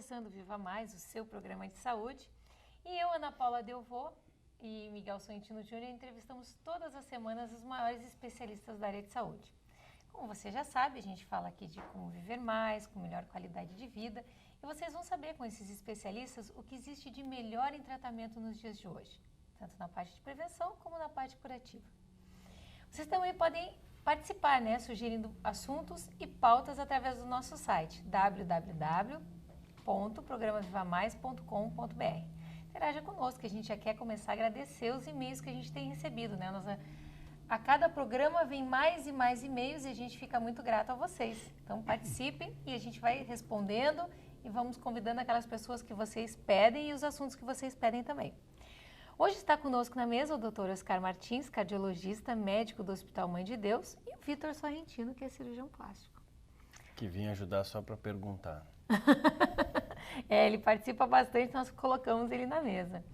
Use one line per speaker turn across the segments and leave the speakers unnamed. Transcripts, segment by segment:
começando o Viva Mais, o seu programa de saúde. E eu, Ana Paula Delvaux e Miguel Sorrentino Júnior entrevistamos todas as semanas os maiores especialistas da área de saúde. Como você já sabe, a gente fala aqui de como viver mais, com melhor qualidade de vida. E vocês vão saber com esses especialistas o que existe de melhor em tratamento nos dias de hoje, tanto na parte de prevenção como na parte curativa. Vocês também podem participar, sugerindo assuntos e pautas através do nosso site www.programavivamais.com.br. Interaja conosco, que a gente já quer começar a agradecer os e-mails que a gente tem recebido, A cada programa vem mais e mais e-mails e a gente fica muito grato a vocês. Então participem e a gente vai respondendo e vamos convidando aquelas pessoas que vocês pedem e os assuntos que vocês pedem também. Hoje está conosco na mesa o Dr. Oscar Martins, cardiologista, médico do Hospital Mãe de Deus, e o Vitor Sorrentino, que é cirurgião plástico.
Que vim ajudar só para perguntar.
Ele participa bastante, nós colocamos ele na mesa.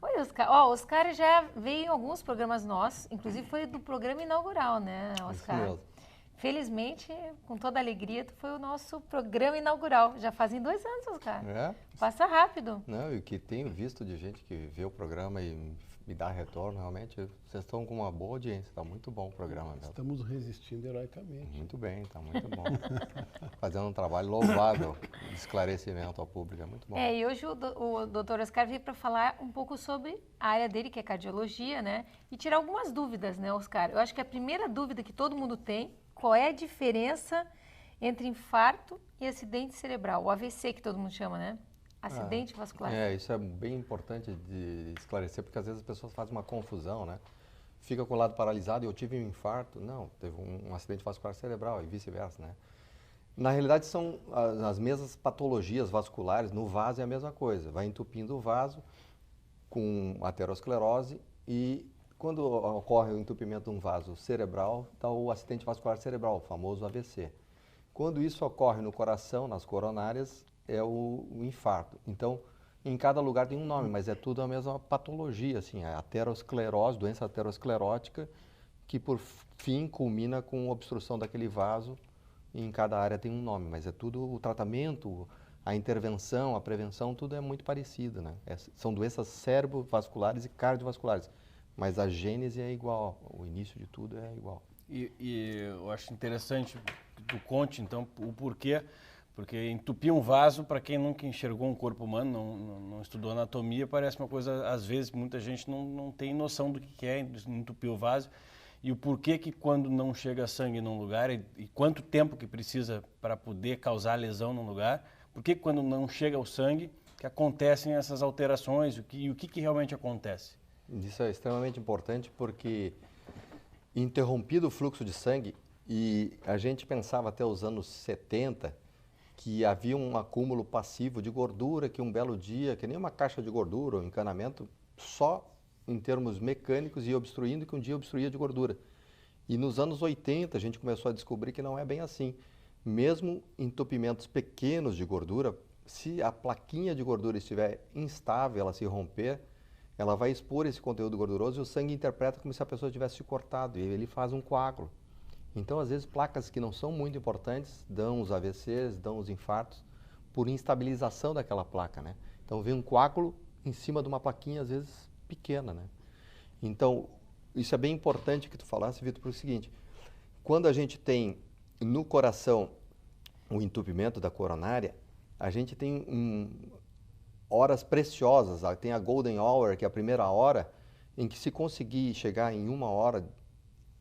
Oi, Oscar. O Oscar já veio em alguns programas nossos, inclusive foi do programa inaugural, né, Oscar?
Isso mesmo.
Felizmente, com toda alegria, foi o nosso programa inaugural. Já fazem 2 anos, Oscar.
É?
Passa rápido.
Não, e o que tenho visto de gente que vê o programa e me dá retorno, realmente, vocês estão com uma boa audiência, está muito bom o programa mesmo.
Estamos resistindo heroicamente.
Muito bem, está muito bom. Fazendo um trabalho louvável de esclarecimento ao público, é muito bom.
E hoje o Dr. Oscar veio para falar um pouco sobre a área dele, que é cardiologia, e tirar algumas dúvidas, Oscar? Eu acho que a primeira dúvida que todo mundo tem, qual é a diferença entre infarto e acidente cerebral? O AVC, que todo mundo chama, Acidente vascular.
Isso é bem importante de esclarecer, porque às vezes as pessoas fazem uma confusão, Fica com o lado paralisado e eu tive um infarto. Não, teve um acidente vascular cerebral e vice-versa, Na realidade, são as mesmas patologias vasculares. No vaso é a mesma coisa. Vai entupindo o vaso com aterosclerose e quando ocorre o entupimento de um vaso cerebral, está o acidente vascular cerebral, o famoso AVC. Quando isso ocorre no coração, nas coronárias, é o infarto. Então, em cada lugar tem um nome, mas é tudo a mesma patologia, a aterosclerose, doença aterosclerótica, que por fim culmina com obstrução daquele vaso. E em cada área tem um nome, mas é tudo o tratamento, a intervenção, a prevenção, tudo é muito parecido, São doenças cerebrovasculares e cardiovasculares, mas a gênese é igual, o início de tudo é igual.
E eu acho interessante que tu conte, então, o porquê, porque entupir um vaso, para quem nunca enxergou um corpo humano, não estudou anatomia, parece uma coisa, às vezes, muita gente não tem noção do que é entupir o vaso. E o porquê que quando não chega sangue num lugar e quanto tempo que precisa para poder causar lesão num lugar, por que quando não chega o sangue que acontecem essas alterações e o que realmente acontece?
Isso é extremamente importante porque interrompido o fluxo de sangue, e a gente pensava até os anos 70 que havia um acúmulo passivo de gordura que um belo dia, que nem uma caixa de gordura ou encanamento, só em termos mecânicos ia obstruindo, que um dia obstruía de gordura. E nos anos 80 a gente começou a descobrir que não é bem assim. Mesmo entupimentos pequenos de gordura, se a plaquinha de gordura estiver instável, ela se romper, ela vai expor esse conteúdo gorduroso e o sangue interpreta como se a pessoa tivesse se cortado e ele faz um coágulo. Então, às vezes, placas que não são muito importantes dão os AVCs, dão os infartos, por instabilização daquela placa, Então, vem um coágulo em cima de uma plaquinha, às vezes, pequena, Então, isso é bem importante que tu falasse, Vitor, por o seguinte, quando a gente tem no coração o entupimento da coronária, a gente tem horas preciosas, tem a golden hour, que é a primeira hora, em que se conseguir chegar em 1 hora,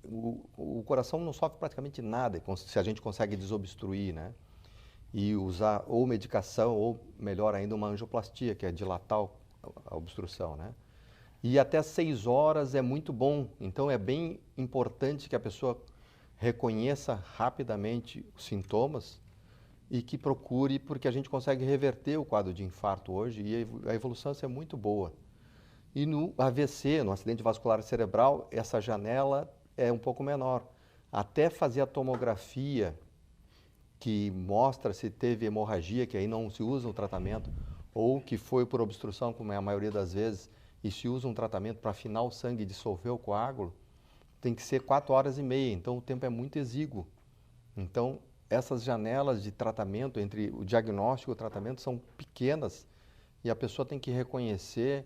o coração não sofre praticamente nada, se a gente consegue desobstruir, E usar ou medicação, ou melhor ainda, uma angioplastia, que é dilatar a obstrução, E até 6 horas é muito bom, então é bem importante que a pessoa reconheça rapidamente os sintomas e que procure, porque a gente consegue reverter o quadro de infarto hoje e a evolução é muito boa. E no AVC, no acidente vascular cerebral, essa janela é um pouco menor. Até fazer a tomografia, que mostra se teve hemorragia, que aí não se usa o tratamento, ou que foi por obstrução, como é a maioria das vezes, e se usa um tratamento para afinar o sangue e dissolver o coágulo, tem que ser 4 horas e meia, então o tempo é muito exíguo. Então, essas janelas de tratamento entre o diagnóstico e o tratamento são pequenas e a pessoa tem que reconhecer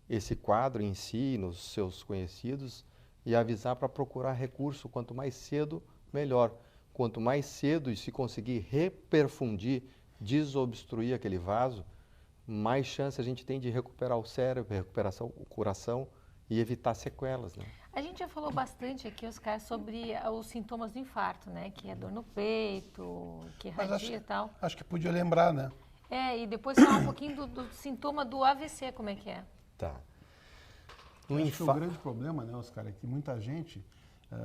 esse quadro em si, nos seus conhecidos e avisar para procurar recurso. Quanto mais cedo, melhor. Quanto mais cedo e se conseguir reperfundir, desobstruir aquele vaso, mais chance a gente tem de recuperar o cérebro, recuperação, o coração e evitar sequelas, né?
A gente já falou bastante aqui, Oscar, sobre os sintomas do infarto, né? Que é dor no peito, que
Mas
irradia e tal.
acho que podia lembrar, né?
E depois falar um pouquinho do sintoma do AVC, como é que é?
Tá.
Acho que o grande problema, né, Oscar, é que muita gente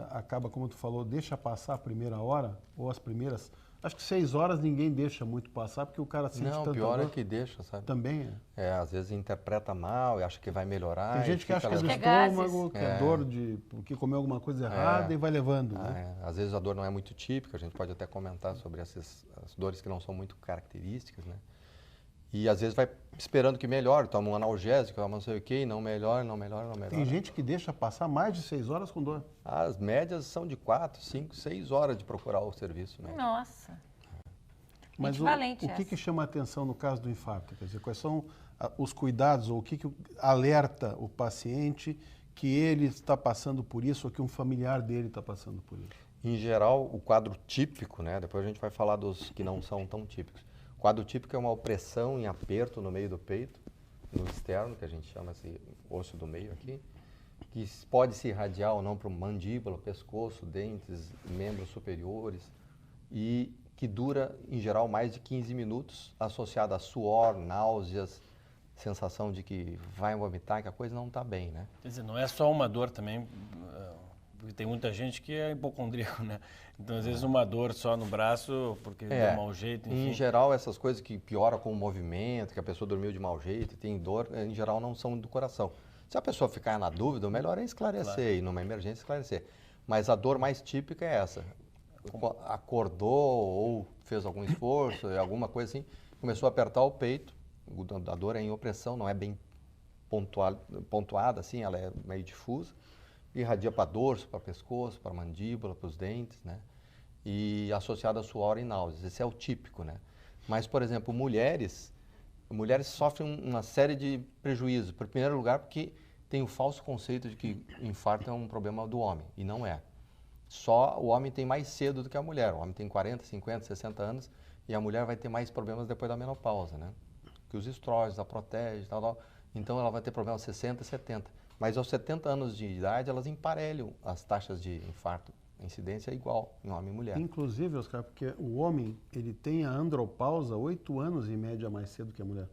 acaba, como tu falou, deixa passar a primeira hora ou as primeiras. Acho que 6 horas ninguém deixa muito passar, porque o cara sente
Não,
tanta
pior
dor.
é que deixa, sabe?
Também é.
Às vezes interpreta mal e acha que vai melhorar.
Tem
e
gente que acha que é do
levando. Gases.
estômago, que é dor porque comeu alguma coisa errada e vai levando, né?
Às vezes a dor não é muito típica, a gente pode até comentar sobre as dores que não são muito características, né? E às vezes vai esperando que melhore, toma um analgésico, toma não sei o quê, e não melhora, não melhora, não melhora.
Tem gente que deixa passar mais de 6 horas com dor.
As médias são de 4, 5, 6 horas de procurar o serviço médico.
Nossa.
Mas
Equivalente
o que
essa.
chama a atenção no caso do infarto? Quer dizer, quais são os cuidados ou o que alerta o paciente que ele está passando por isso ou que um familiar dele está passando por isso?
Em geral, o quadro típico, né? Depois a gente vai falar dos que não são tão típicos. O quadro típico é uma opressão em aperto no meio do peito, no externo, que a gente chama esse osso do meio aqui, que pode se irradiar ou não para o mandíbula, pescoço, dentes, membros superiores, e que dura, em geral, mais de 15 minutos, associado a suor, náuseas, sensação de que vai vomitar, que a coisa não está bem, né?
Quer dizer, não é só uma dor também, porque tem muita gente que é hipocondríaco, né? Então, às vezes, uma dor só no braço, porque deu mau jeito, enfim.
Em geral, essas coisas que pioram com o movimento, que a pessoa dormiu de mau jeito e tem dor, em geral, não são do coração. Se a pessoa ficar na dúvida, o melhor é esclarecer, e numa emergência esclarecer. Mas a dor mais típica é essa. Acordou ou fez algum esforço, alguma coisa assim, começou a apertar o peito, a dor é em opressão, não é bem pontuada assim, ela é meio difusa, irradia para dorso, para pescoço, para mandíbula, para os dentes, né? E associada a suor e náuseas. Esse é o típico, né? Mas, por exemplo, mulheres sofrem uma série de prejuízos. Em primeiro lugar, porque tem o falso conceito de que infarto é um problema do homem, e não é. Só o homem tem mais cedo do que a mulher. O homem tem 40, 50, 60 anos e a mulher vai ter mais problemas depois da menopausa, né? Que os estrógenos a protegem, tal. Então ela vai ter problemas aos 60, 70. Mas aos 70 anos de idade, elas emparelham as taxas de infarto. A incidência é igual em homem e mulher.
Inclusive, Oscar, porque o homem ele tem a andropausa 8 anos em média mais cedo que a mulher.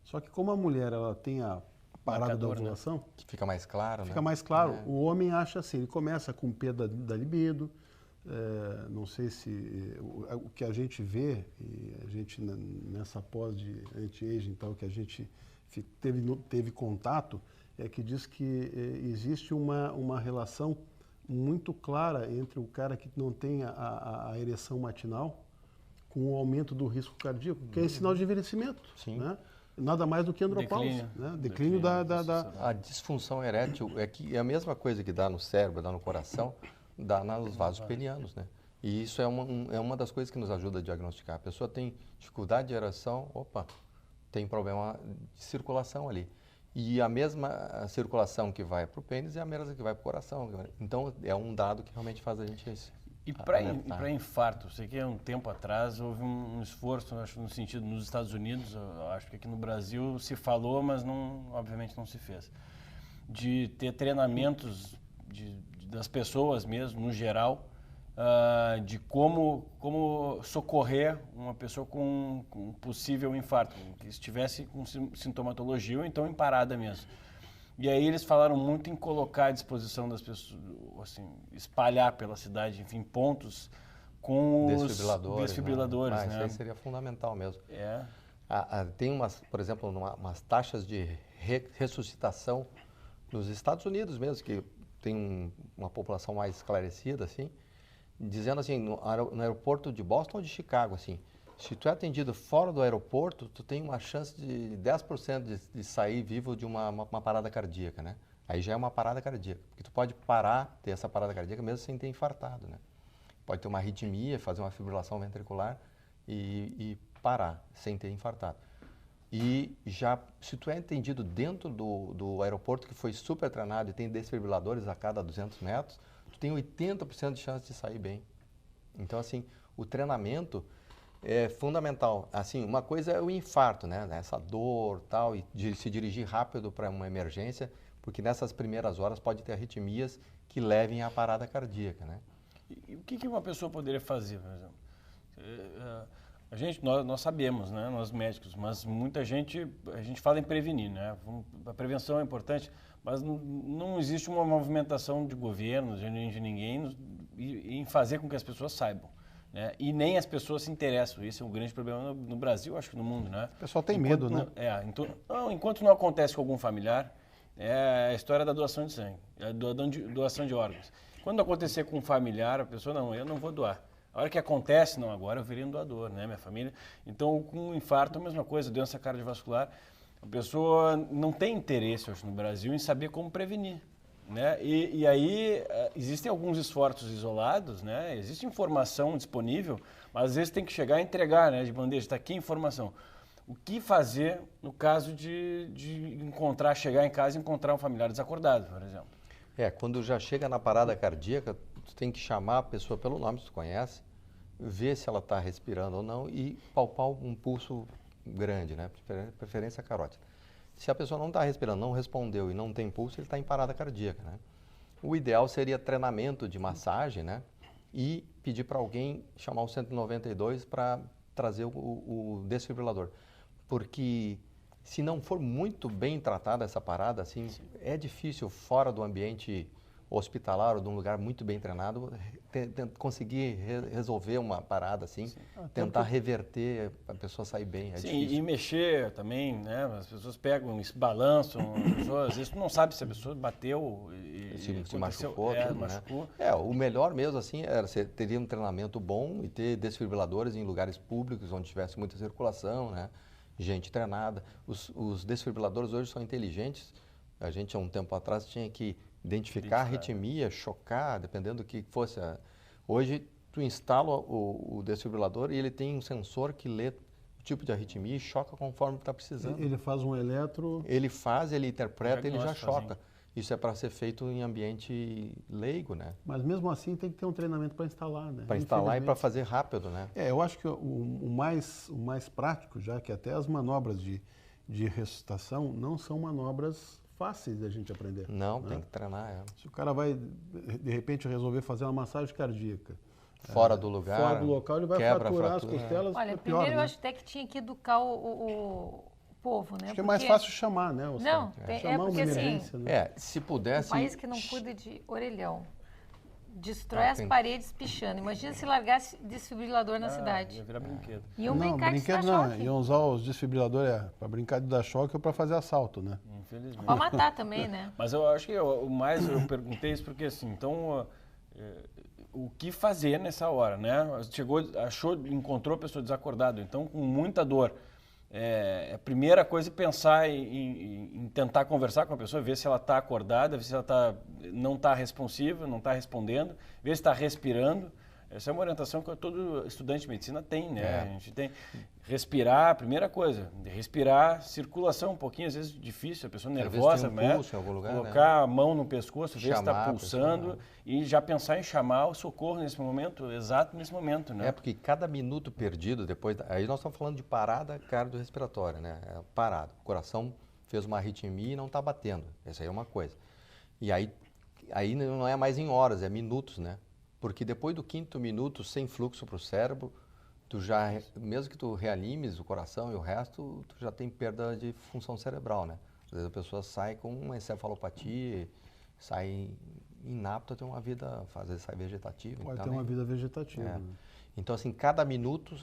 Só que como a mulher ela tem a parada da ovulação, né?
Que fica mais claro,
Fica
né?
mais claro. O homem acha assim, ele começa com perda da libido, não sei se o que a gente vê, e a gente nessa pós de anti-aging tal, que a gente teve contato, é que diz que existe uma relação muito clara entre o cara que não tem a ereção matinal com o aumento do risco cardíaco, que é sinal de envelhecimento.
Sim.
Né? Nada mais do que andropausa. Declínio da...
A disfunção erétil é a mesma coisa que dá no cérebro, dá no coração, dá nos vasos penianos, né? E isso é uma das coisas que nos ajuda a diagnosticar. A pessoa tem dificuldade de ereção, tem problema de circulação ali. E a mesma circulação que vai para o pênis é a mesma que vai para o coração. Então, é um dado que realmente faz a gente
E para infarto, sei que há um tempo atrás houve um esforço, acho, no sentido, nos Estados Unidos, acho que aqui no Brasil se falou, mas obviamente não se fez, de ter treinamentos das pessoas mesmo, no geral, de como socorrer uma pessoa com possível infarto, que estivesse com sintomatologia ou então em parada mesmo. E aí eles falaram muito em colocar à disposição das pessoas, assim, espalhar pela cidade, enfim, pontos com os desfibriladores, né?
Isso aí seria fundamental mesmo.
É.
Tem por exemplo, umas taxas de ressuscitação nos Estados Unidos mesmo, que tem uma população mais esclarecida, assim, dizendo assim, no aeroporto de Boston ou de Chicago, assim, se tu é atendido fora do aeroporto, tu tem uma chance de 10% de sair vivo de uma parada cardíaca, né? Aí já é uma parada cardíaca, porque tu pode ter essa parada cardíaca mesmo sem ter infartado, né? pode ter uma arritmia, fazer uma fibrilação ventricular e parar, sem ter infartado. E já, se tu é atendido dentro do aeroporto, que foi super treinado e tem desfibriladores a cada 200 metros, tu tem 80% de chance de sair bem. Então, assim, o treinamento é fundamental. Assim, uma coisa é o infarto, né? Essa dor tal, e se dirigir rápido para uma emergência, porque nessas primeiras horas pode ter arritmias que levem à parada cardíaca, né?
E o que uma pessoa poderia fazer, por exemplo? Nós sabemos, né, nós médicos, mas muita gente, a gente fala em prevenir, né? A prevenção é importante, mas não existe uma movimentação de governo, de ninguém, em fazer com que as pessoas saibam. Né? E nem as pessoas se interessam. Esse é um grande problema no Brasil, acho que no mundo, né?
O pessoal tem medo, né?
Enquanto não acontece com algum familiar, é a história da doação de sangue, a doação de órgãos. Quando acontecer com um familiar, a pessoa, não, eu não vou doar. A hora que acontece, não, agora eu virei um doador, né, minha família. Então, com infarto, a mesma coisa, doença cardiovascular, a pessoa não tem interesse, acho, no Brasil, em saber como prevenir. Né? E aí, existem alguns esforços isolados, né? Existe informação disponível, mas às vezes tem que chegar e entregar, né, de bandeja, está aqui a informação. O que fazer no caso de chegar em casa e encontrar um familiar desacordado, por exemplo?
Quando já chega na parada cardíaca, tu tem que chamar a pessoa pelo nome, se tu conhece, ver se ela está respirando ou não e palpar um pulso grande, né? Preferência carótida. Se a pessoa não está respirando, não respondeu e não tem pulso, ele está em parada cardíaca, né? O ideal seria treinamento de massagem, né? E pedir para alguém chamar o 192 para trazer o desfibrilador. Porque se não for muito bem tratada essa parada, assim, é difícil fora do ambiente hospitalar ou de um lugar muito bem treinado conseguir resolver uma parada assim, tentar reverter, a pessoa sair bem, é difícil.
E mexer também, né? As pessoas pegam, se balançam, às vezes tu não sabe se a pessoa bateu e
se machucou, tudo,
machucou.
Né? O melhor mesmo assim era você teria um treinamento bom e ter desfibriladores em lugares públicos onde tivesse muita circulação, né? Gente treinada. Os desfibriladores hoje são inteligentes. A gente, há um tempo atrás, tinha que identificar a arritmia, chocar, dependendo do que fosse. Hoje, tu instala o desfibrilador e ele tem um sensor que lê o tipo de arritmia e choca conforme está precisando.
Ele faz um eletro...
Ele interpreta, ele já choca. Isso é para ser feito em ambiente leigo, né?
Mas mesmo assim tem que ter um treinamento para instalar, né?
Para instalar e para fazer rápido, né?
Eu acho que o mais prático, já que até as manobras de ressuscitação não são manobras fáceis da gente aprender.
Não,
né?
Tem que treinar.
Se o cara vai, de repente, resolver fazer uma massagem cardíaca...
Fora do lugar,
fora do local, ele vai fraturar as costelas.
Olha, primeiro eu acho até que tinha que educar o povo, né?
Acho que é mais fácil chamar, né?
Não,
chamar
porque
uma emergência,
assim...
né?
Se pudesse...
Um país que não cuida de orelhão, destrói as paredes pichando. Imagina se largasse desfibrilador na cidade.
Ia virar brinquedo.
Iam brincar de dar
não,
choque.
iam usar os desfibriladores para brincar de dar choque ou para fazer assalto, né?
Infelizmente.
Para matar também, né?
Mas eu acho que eu perguntei isso porque assim, então... o que fazer nessa hora, né? Encontrou a pessoa desacordada, então com muita dor. A primeira coisa é pensar em tentar conversar com a pessoa, ver se ela está acordada, ver se ela não está responsiva, não está respondendo, ver se está respirando. Essa é uma orientação que todo estudante de medicina tem, né? A gente tem respirar, primeira coisa, respirar, circulação um pouquinho, às vezes difícil, a pessoa nervosa,
né? Pulso em algum lugar,
colocar a mão no pescoço, ver se está pulsando
pessoa, né?
E já pensar em chamar o socorro nesse momento, exato nesse momento, né?
Porque cada minuto perdido depois, aí nós estamos falando de parada cardiorrespiratória, né? Parada, o coração fez uma arritmia e não está batendo, essa aí é uma coisa. E aí não é mais em horas, é minutos, né? Porque depois do 5º minuto, sem fluxo para o cérebro, mesmo que tu reanimes o coração e o resto, tu já tem perda de função cerebral, né? Às vezes a pessoa sai com uma encefalopatia, sai inapta a ter uma vida, às vezes sai vegetativa.
Pode ter uma vida vegetativa. Né?
Então, assim, cada minuto,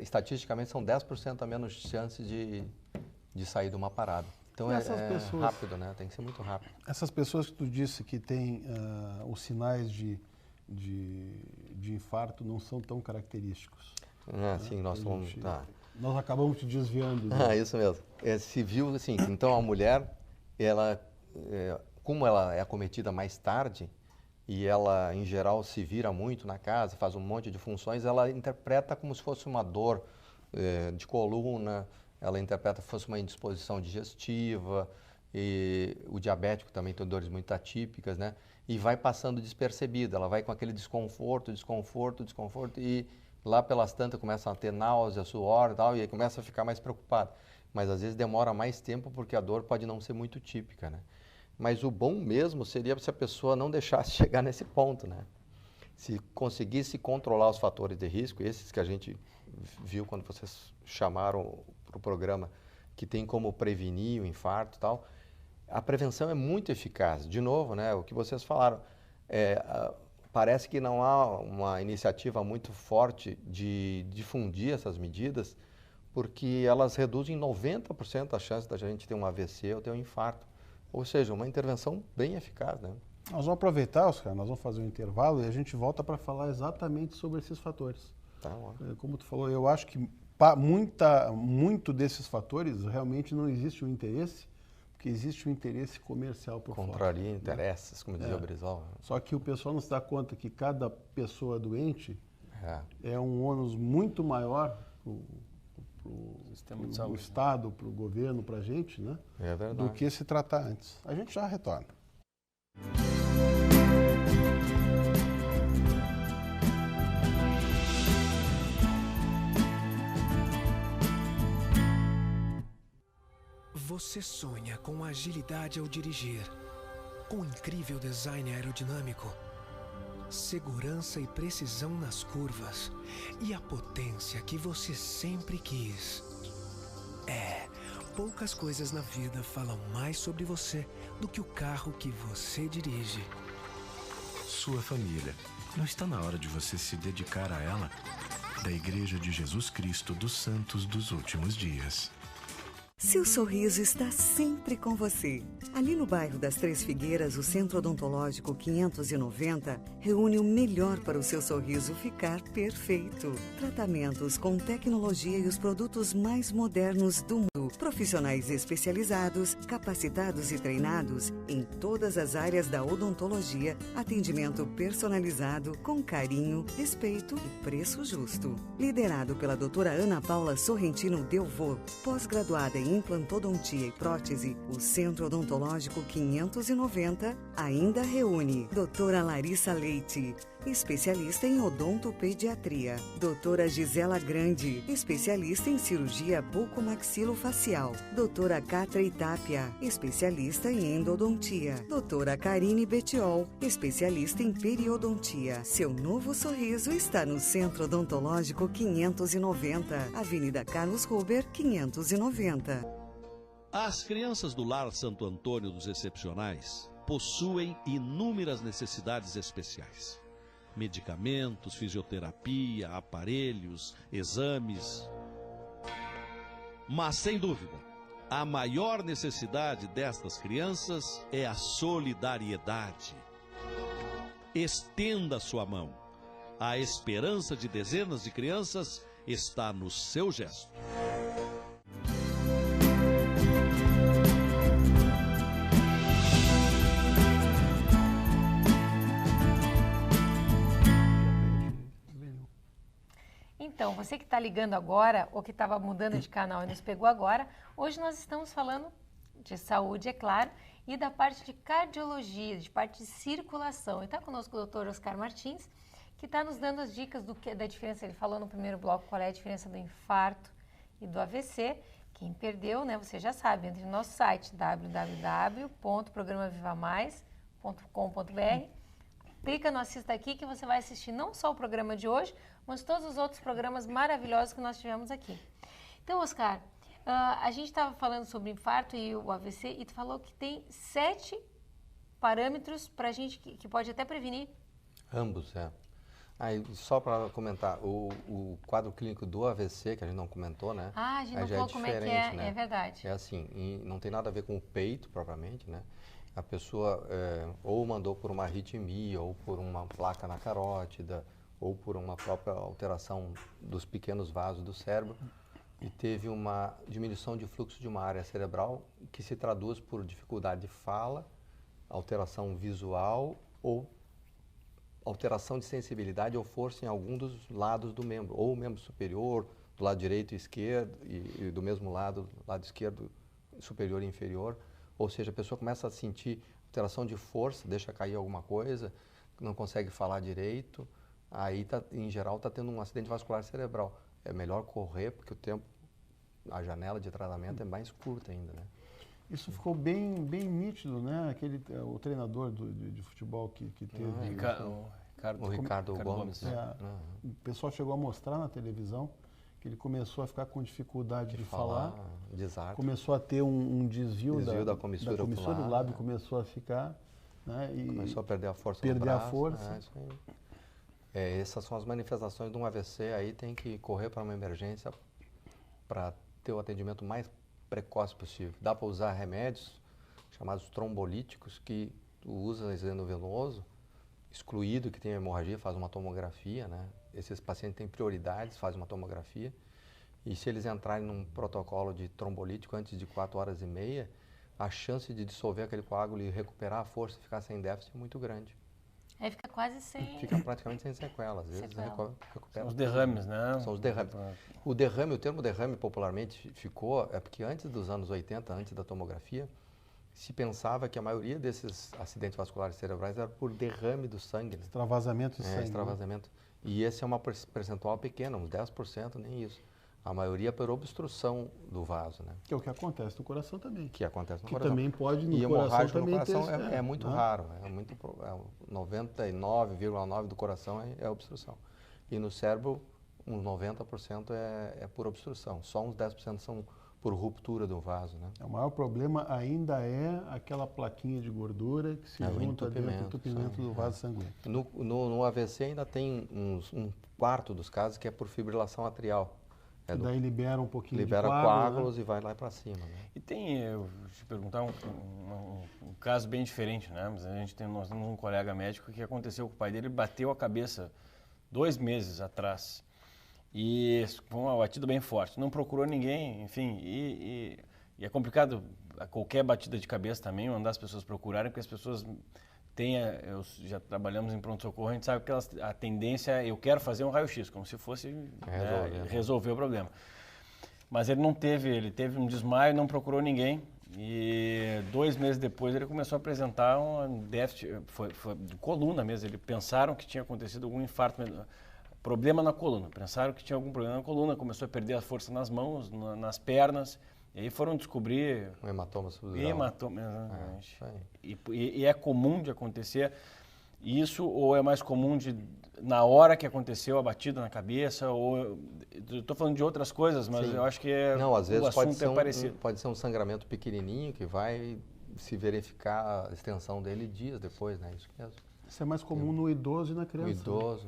estatisticamente, são 10% a menos chance de sair de uma parada. Então, pessoas, rápido, né? Tem que ser muito rápido.
Essas pessoas que tu disse que têm os sinais de infarto não são tão característicos.
Sim, nós somos...
Nós acabamos te desviando. Né?
Isso mesmo. Se viu, assim, então a mulher, como ela é acometida mais tarde, e ela, em geral, se vira muito na casa, faz um monte de funções, ela interpreta como se fosse uma dor de coluna, ela interpreta como se fosse uma indisposição digestiva, e o diabético também tem dores muito atípicas, né? E vai passando despercebida, ela vai com aquele desconforto, e lá pelas tantas começam a ter náusea, suor e tal, e aí começa a ficar mais preocupada. Mas às vezes demora mais tempo porque a dor pode não ser muito típica, né? Mas o bom mesmo seria se a pessoa não deixasse chegar nesse ponto, né? Se conseguisse controlar os fatores de risco, esses que a gente viu quando vocês chamaram para o programa, que tem como prevenir o infarto e tal, a prevenção é muito eficaz. De novo, né, o que vocês falaram, parece que não há uma iniciativa muito forte de difundir essas medidas, porque elas reduzem 90% a chance da gente ter um AVC ou ter um infarto. Ou seja, uma intervenção bem eficaz, né?
Nós vamos aproveitar, Oscar, nós vamos fazer um intervalo e a gente volta para falar exatamente sobre esses fatores.
Tá bom.
Como tu falou, eu acho que muito desses fatores realmente não existe um interesse, porque existe um interesse comercial por fora.
Contraria interesses, como dizia o Brizola.
Só que o pessoal não se dá conta que cada pessoa doente é um ônus muito maior para o Estado, para o governo, para a gente, né?
É verdade.
Do que se tratar antes. A gente já retorna.
Você sonha com agilidade ao dirigir, com incrível design aerodinâmico, segurança e precisão nas curvas e a potência que você sempre quis. Poucas coisas na vida falam mais sobre você do que o carro que você dirige.
Sua família. Não está na hora de você se dedicar a ela? Da Igreja de Jesus Cristo dos Santos dos Últimos Dias.
Seu sorriso está sempre com você. Ali no bairro das Três Figueiras, o Centro Odontológico 590 reúne o melhor para o seu sorriso ficar perfeito. Tratamentos com tecnologia e os produtos mais modernos do mundo. Profissionais especializados, capacitados e treinados em todas as áreas da odontologia. Atendimento personalizado, com carinho, respeito e preço justo. Liderado pela doutora Ana Paula Sorrentino Delvaux, pós-graduada em implantodontia e prótese, o Centro Odontológico 590 ainda reúne doutora Larissa Leite, especialista em odontopediatria, doutora Gisela Grande, especialista em cirurgia bucomaxilofacial, doutora Catra Itápia, especialista em endodontia, doutora Karine Betiol, especialista em periodontia. Seu novo sorriso está no Centro Odontológico 590, Avenida Carlos Ruber, 590.
As crianças do Lar Santo Antônio dos Excepcionais possuem inúmeras necessidades especiais. Medicamentos, fisioterapia, aparelhos, exames. Mas, sem dúvida, a maior necessidade destas crianças é a solidariedade. Estenda sua mão. A esperança de dezenas de crianças está no seu gesto.
Então, você que está ligando agora ou que estava mudando de canal e nos pegou agora, hoje nós estamos falando de saúde, é claro, e da parte de cardiologia, de parte de circulação. E está conosco o doutor Oscar Martins, que está nos dando as dicas da diferença. Ele falou no primeiro bloco qual é a diferença do infarto e do AVC. Quem perdeu, né, você já sabe, entre no nosso site www.programavivamais.com.br. Clica no Assista Aqui que você vai assistir não só o programa de hoje, mas todos os outros programas maravilhosos que nós tivemos aqui. Então, Oscar, a gente estava falando sobre infarto e o AVC e tu falou que tem 7 parâmetros para a gente que pode até prevenir.
Ambos, Aí, só para comentar, o quadro clínico do AVC, que a gente não comentou, né?
A gente não falou como é que é, né? É verdade.
É assim, não tem nada a ver com o peito, propriamente, né? A pessoa ou mandou por uma arritmia, ou por uma placa na carótida, ou por uma própria alteração dos pequenos vasos do cérebro, e teve uma diminuição de fluxo de uma área cerebral que se traduz por dificuldade de fala, alteração visual ou alteração de sensibilidade ou força em algum dos lados do membro, ou o membro superior, do lado direito e esquerdo, e do mesmo lado esquerdo, superior e inferior. Ou seja, a pessoa começa a sentir alteração de força, deixa cair alguma coisa, não consegue falar direito, aí, em geral, está tendo um acidente vascular cerebral. É melhor correr, porque a janela de tratamento é mais curta ainda, né?
Isso ficou bem nítido, né? O treinador de futebol que teve...
O Ricardo Gomes.
O pessoal chegou a mostrar na televisão que ele começou a ficar com dificuldade de falar,
desarto.
Começou a ter um desvio
da comissura ocular,
o lábio começou a ficar... Né? E
começou a perder a força no braço. Isso aí. Essas são as manifestações de um AVC, aí tem que correr para uma emergência para ter o atendimento mais precoce possível. Dá para usar remédios chamados trombolíticos, que tu usa endovenoso, excluído que tem hemorragia, faz uma tomografia, né? Esses pacientes têm prioridades, fazem uma tomografia, e se eles entrarem num protocolo de trombolítico antes de 4h30, a chance de dissolver aquele coágulo e recuperar a força e ficar sem déficit é muito grande.
Aí fica quase sem...
Fica praticamente sem sequela, às vezes recupera.
São os derrames, né?
São os derrames. O termo derrame popularmente ficou, porque antes dos anos 80, antes da tomografia, se pensava que a maioria desses acidentes vasculares cerebrais era por derrame do sangue. Né?
Extravasamento de sangue.
Extravasamento. E esse é uma percentual pequena, uns 10%, nem isso. A maioria por obstrução do vaso, né?
Que é o que acontece no coração também.
Que acontece no coração.
Que também pode no
coração. E hemorrágica no coração é muito
né?
raro. 99,9% do coração é obstrução. E no cérebro, uns 90% é por obstrução. Só uns 10% são por ruptura do vaso, né?
O maior problema ainda é aquela plaquinha de gordura que se junta dentro do entupimento do vaso sanguíneo.
No AVC ainda tem um quarto dos casos que é por fibrilação atrial.
Daí libera um pouquinho
de coágulos, né? E vai lá para cima, né?
E tem, eu vou te perguntar um caso bem diferente, né? Mas nós temos um colega médico que aconteceu com o pai dele, ele bateu a cabeça 2 meses atrás. E foi uma batida bem forte. Não procurou ninguém, enfim, e é complicado qualquer batida de cabeça também, mandar as pessoas procurarem, porque as pessoas já trabalhamos em pronto-socorro, a gente sabe que a tendência é eu quero fazer um raio-x, como se fosse resolver o problema. Mas ele teve um desmaio, não procurou ninguém, e 2 meses depois ele começou a apresentar um déficit, foi de coluna mesmo, eles pensaram que tinha acontecido algum infarto, problema na coluna, pensaram que tinha algum problema na coluna, começou a perder a força nas mãos, nas pernas, e aí foram descobrir...
Um hematoma subdural.
Hematoma, exatamente. E é comum de acontecer isso, ou é mais comum na hora que aconteceu a batida na cabeça, ou... Estou falando de outras coisas, mas
Sim.
eu acho que
às vezes
o assunto é parecido.
Pode ser um sangramento pequenininho que vai se verificar a extensão dele dias depois, né? Isso mesmo.
Isso é mais comum no idoso e na criança.
No idoso,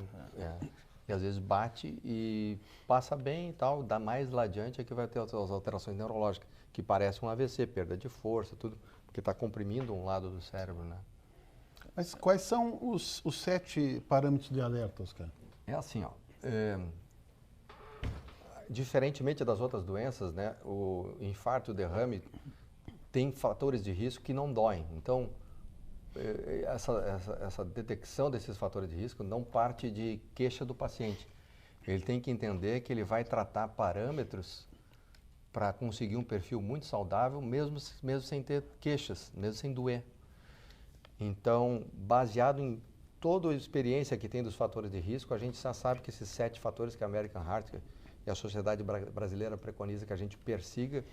E às vezes bate e passa bem e tal, dá mais lá adiante é que vai ter as alterações neurológicas, que parece um AVC, perda de força, tudo, porque está comprimindo um lado do cérebro, né?
Mas quais são os 7 parâmetros de alerta, Oscar?
É assim, ó, diferentemente das outras doenças, né, o infarto e o derrame tem fatores de risco que não doem. Então, essa detecção desses fatores de risco não parte de queixa do paciente. Ele tem que entender que ele vai tratar parâmetros para conseguir um perfil muito saudável, mesmo sem ter queixas, mesmo sem doer. Então, baseado em toda a experiência que tem dos fatores de risco, a gente já sabe que esses 7 fatores que a American Heart e a Sociedade Brasileira preconiza que a gente persiga,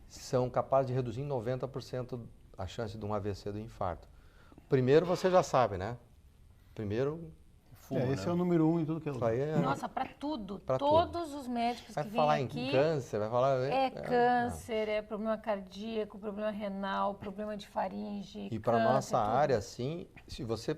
são capazes de reduzir em 90% a chance de um AVC do infarto. Primeiro, você já sabe, né? Primeiro...
esse é o número 1 em tudo que é lugar.
Nossa, para tudo. Todos os médicos que vêm aqui...
Vai falar em câncer, vai falar...
câncer, é problema cardíaco, problema renal, problema de faringe,
E para a nossa área, assim, se você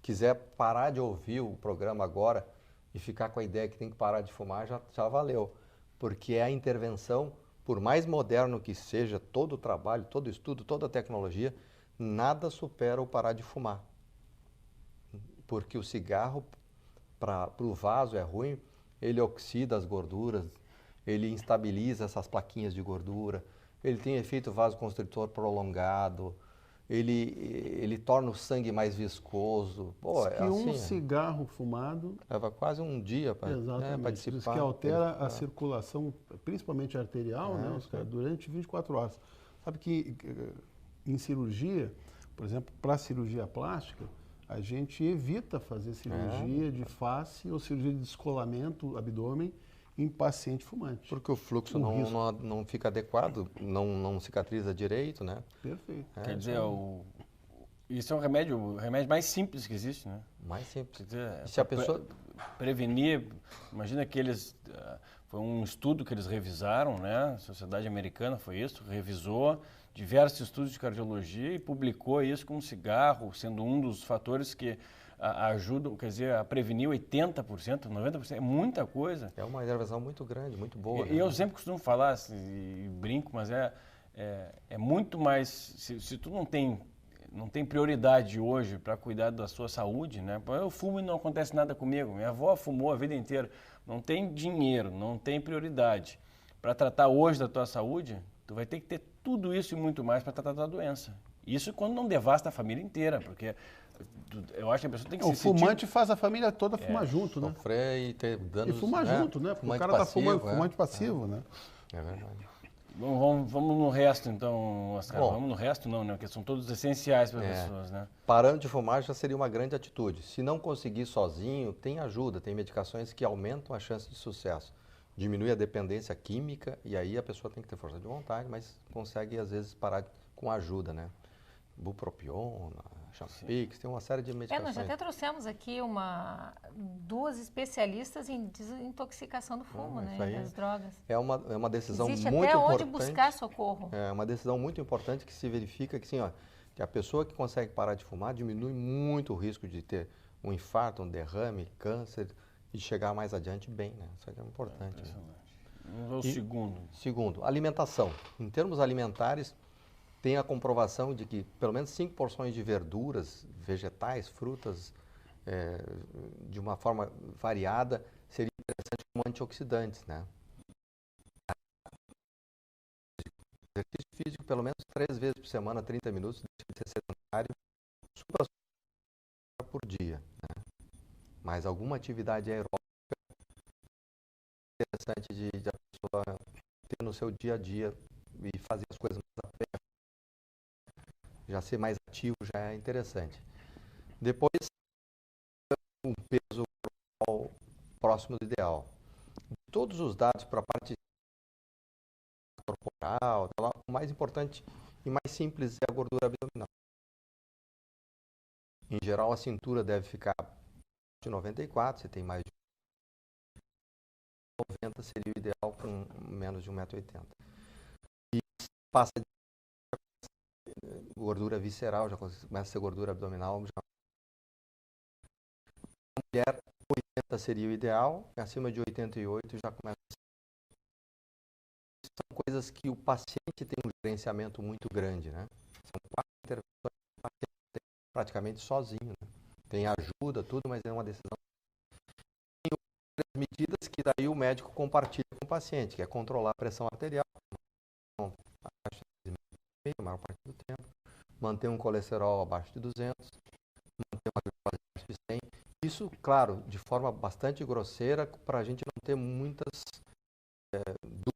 quiser parar de ouvir o programa agora e ficar com a ideia que tem que parar de fumar, já valeu. Porque é a intervenção, por mais moderno que seja todo o trabalho, todo o estudo, toda a tecnologia, nada supera o parar de fumar. Porque o cigarro, para o vaso, é ruim, ele oxida as gorduras, ele instabiliza essas plaquinhas de gordura, ele tem efeito vasoconstritor prolongado, ele torna o sangue mais viscoso. Pô,
Diz que um cigarro fumado
leva quase um dia para
exatamente. Diz que altera a circulação, principalmente arterial, né, durante 24 horas. Sabe que em cirurgia, por exemplo, para cirurgia plástica, a gente evita fazer cirurgia de face ou cirurgia de descolamento abdômen em paciente fumante.
Porque o fluxo não fica adequado, não cicatriza direito, né?
Perfeito.
Quer dizer, isso é o remédio mais simples que existe, né?
Mais simples.
Quer dizer,
se a pessoa
prevenir, imagina que foi um estudo que eles revisaram, né? A Sociedade Americana foi isso, revisou diversos estudos de cardiologia e publicou isso como cigarro, sendo um dos fatores que ajudam, quer dizer, a prevenir 80%, 90%, é muita coisa.
É uma intervenção muito grande, muito boa.
E eu sempre costumo falar, assim, e brinco, mas é muito mais, se tu não tem prioridade hoje para cuidar da sua saúde, né? Eu fumo e não acontece nada comigo, minha avó fumou a vida inteira, não tem dinheiro, não tem prioridade. Para tratar hoje da tua saúde, tu vai ter que ter tudo isso e muito mais para tratar da doença. Isso quando não devasta a família inteira, porque eu acho que a pessoa tem que
se fumante faz a família toda fumar junto, né?
Sofrer e ter danos...
E fumar junto, né? Porque o cara está fumando, fumante passivo, né?
É verdade.
Bom, vamos no resto, então, Oscar. Vamos no resto não, né? Porque são todos essenciais para as pessoas, né?
Parando de fumar já seria uma grande atitude. Se não conseguir sozinho, tem ajuda, tem medicações que aumentam a chance de sucesso. Diminui a dependência química e aí a pessoa tem que ter força de vontade, mas consegue, às vezes, parar com ajuda, né? Bupropion, Champix, tem uma série de medicações.
Nós até trouxemos aqui duas especialistas em desintoxicação do fumo, né? Das drogas.
É uma decisão
Existe
muito
até
importante.
onde buscar socorro.
É uma decisão muito importante que se verifica que, que a pessoa que consegue parar de fumar diminui muito o risco de ter um infarto, um derrame, câncer e chegar mais adiante bem, né? Isso é importante.
Vamos ao segundo.
Segundo, alimentação. Em termos alimentares, tem a comprovação de que pelo menos 5 porções de verduras, vegetais, frutas, de uma forma variada, seria interessante como antioxidantes, né? Exercício físico pelo menos 3 vezes por semana, 30 minutos, deixa de ser sedentário, supra por dia, né? Mas alguma atividade aeróbica interessante de a pessoa ter no seu dia a dia e fazer as coisas mais a pé. Já ser mais ativo já é interessante. Depois, um peso próximo do ideal. De todos os dados para a parte corporal, o mais importante e mais simples é a gordura abdominal. Em geral, a cintura deve ficar de 94, você tem mais de 90 seria o ideal com menos de 1,80 m. E passa de gordura visceral, já começa a ser gordura abdominal. A mulher, 80 seria o ideal, acima de 88 já começa a ser. São coisas que o paciente tem um gerenciamento muito grande, né? São 4 intervenções que o paciente tem praticamente sozinho, né? Tem ajuda, tudo, mas é uma decisão. Tem outras medidas que daí o médico compartilha com o paciente, que é controlar a pressão arterial, a maior parte do tempo, manter um colesterol abaixo de 200, manter uma glicose abaixo de 100. Isso, claro, de forma bastante grosseira, para a gente não ter muitas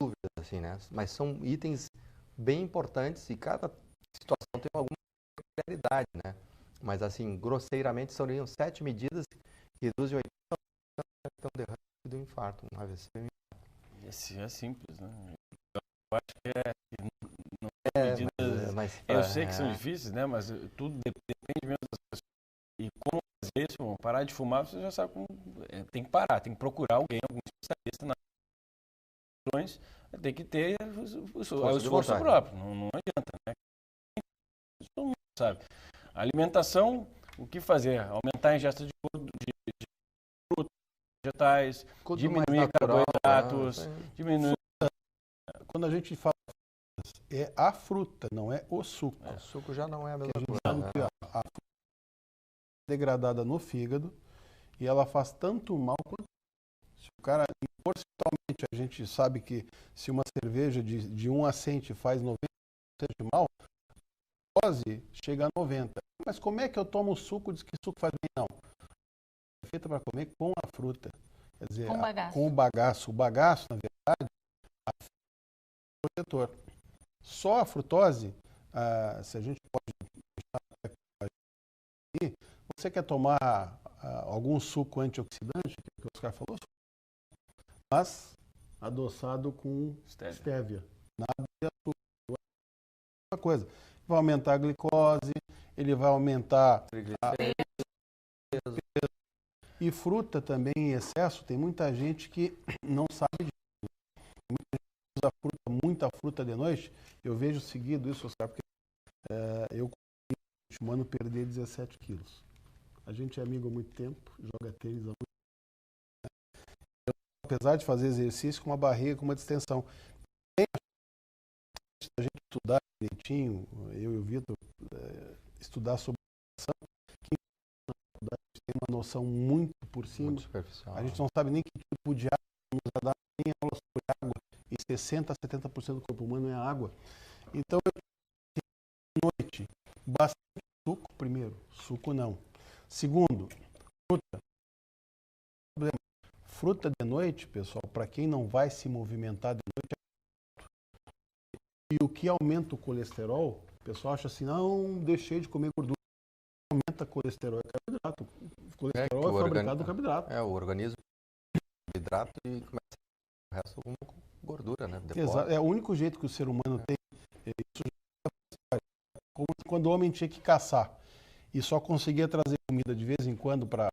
dúvidas, assim, né? Mas são itens bem importantes e cada situação tem alguma peculiaridade, né? Mas, assim, grosseiramente, seriam 7 medidas que reduzem 80% do derrame do infarto, um AVC.
Esse é simples, né? Eu acho que não é medidas... eu sei que são difíceis, né? Mas tudo depende mesmo das pessoas. E como fazer isso, parar de fumar, você já sabe como... tem que parar, tem que procurar alguém, algum especialista nas questões, tem que ter o esforço próprio, não adianta, né? Todo mundo sabe. A alimentação, o que fazer? Aumentar a ingesta de frutas, vegetais, diminuir carboidratos, diminuir...
Quando a gente fala é a fruta, não é o suco.
O suco já não é a mesma
coisa. A fruta é degradada no fígado e ela faz tanto mal quanto... Se o cara, porcentualmente, a gente sabe que se uma cerveja de 1 a 100 faz 90% de mal, frutose chega a 90. Mas como é que eu tomo suco? Diz que suco faz bem? Não. É feita para comer com a fruta. Quer dizer,
Com o bagaço.
com o bagaço. O bagaço, na verdade, é o protetor. Só a frutose, se a gente pode deixar aqui, você quer tomar algum suco antioxidante, que o Oscar falou, mas adoçado com estévia. Nada de açúcar. Uma coisa, vai aumentar a glicose, ele vai aumentar e fruta também em excesso. Tem muita gente que não sabe disso. Muita gente usa muita fruta de noite. Eu vejo seguido isso, Oscar, porque eu consegui no último ano perder 17 quilos. A gente é amigo há muito tempo, joga tênis há muito tempo. Eu, apesar de fazer exercício com uma barriga, com uma distensão, a gente estudar direitinho, eu e o Vitor, estudar sobre alimentação, que tem uma noção muito por cima. Muito superficial. A gente não sabe nem que tipo de água nos dá, nem aula sobre água. E 60% a 70% do corpo humano é água. Então, à noite, bastante suco, primeiro. Suco não. Segundo, fruta. Fruta de noite, pessoal, para quem não vai se movimentar de noite, e o que aumenta o colesterol, o pessoal acha assim, não, deixei de comer gordura. Aumenta colesterol, é carboidrato. O colesterol é fabricado do carboidrato.
O organismo carboidrato e começa o resto com gordura, né?
Exato. É o único jeito que o ser humano tem. Isso como quando o homem tinha que caçar e só conseguia trazer comida de vez em quando para...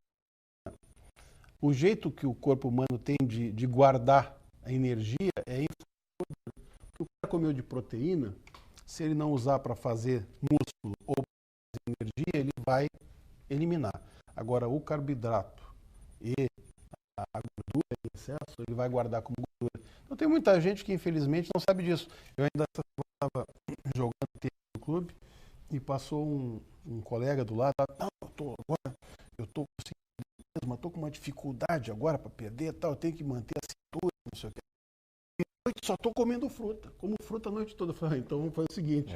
O jeito que o corpo humano tem de guardar a energia é em gordura. O que o cara comeu de proteína, se ele não usar para fazer músculo ou energia, ele vai eliminar. Agora, o carboidrato e a gordura em excesso, ele vai guardar como gordura. Então, tem muita gente que, infelizmente, não sabe disso. Eu ainda estava jogando tênis no clube e passou um colega do lado, não, eu estou conseguindo, mas estou com uma dificuldade agora para perder, tal, eu tenho que manter a cintura, não sei o que. E à noite só estou comendo fruta, como fruta a noite toda. Eu falei, então vamos fazer o seguinte.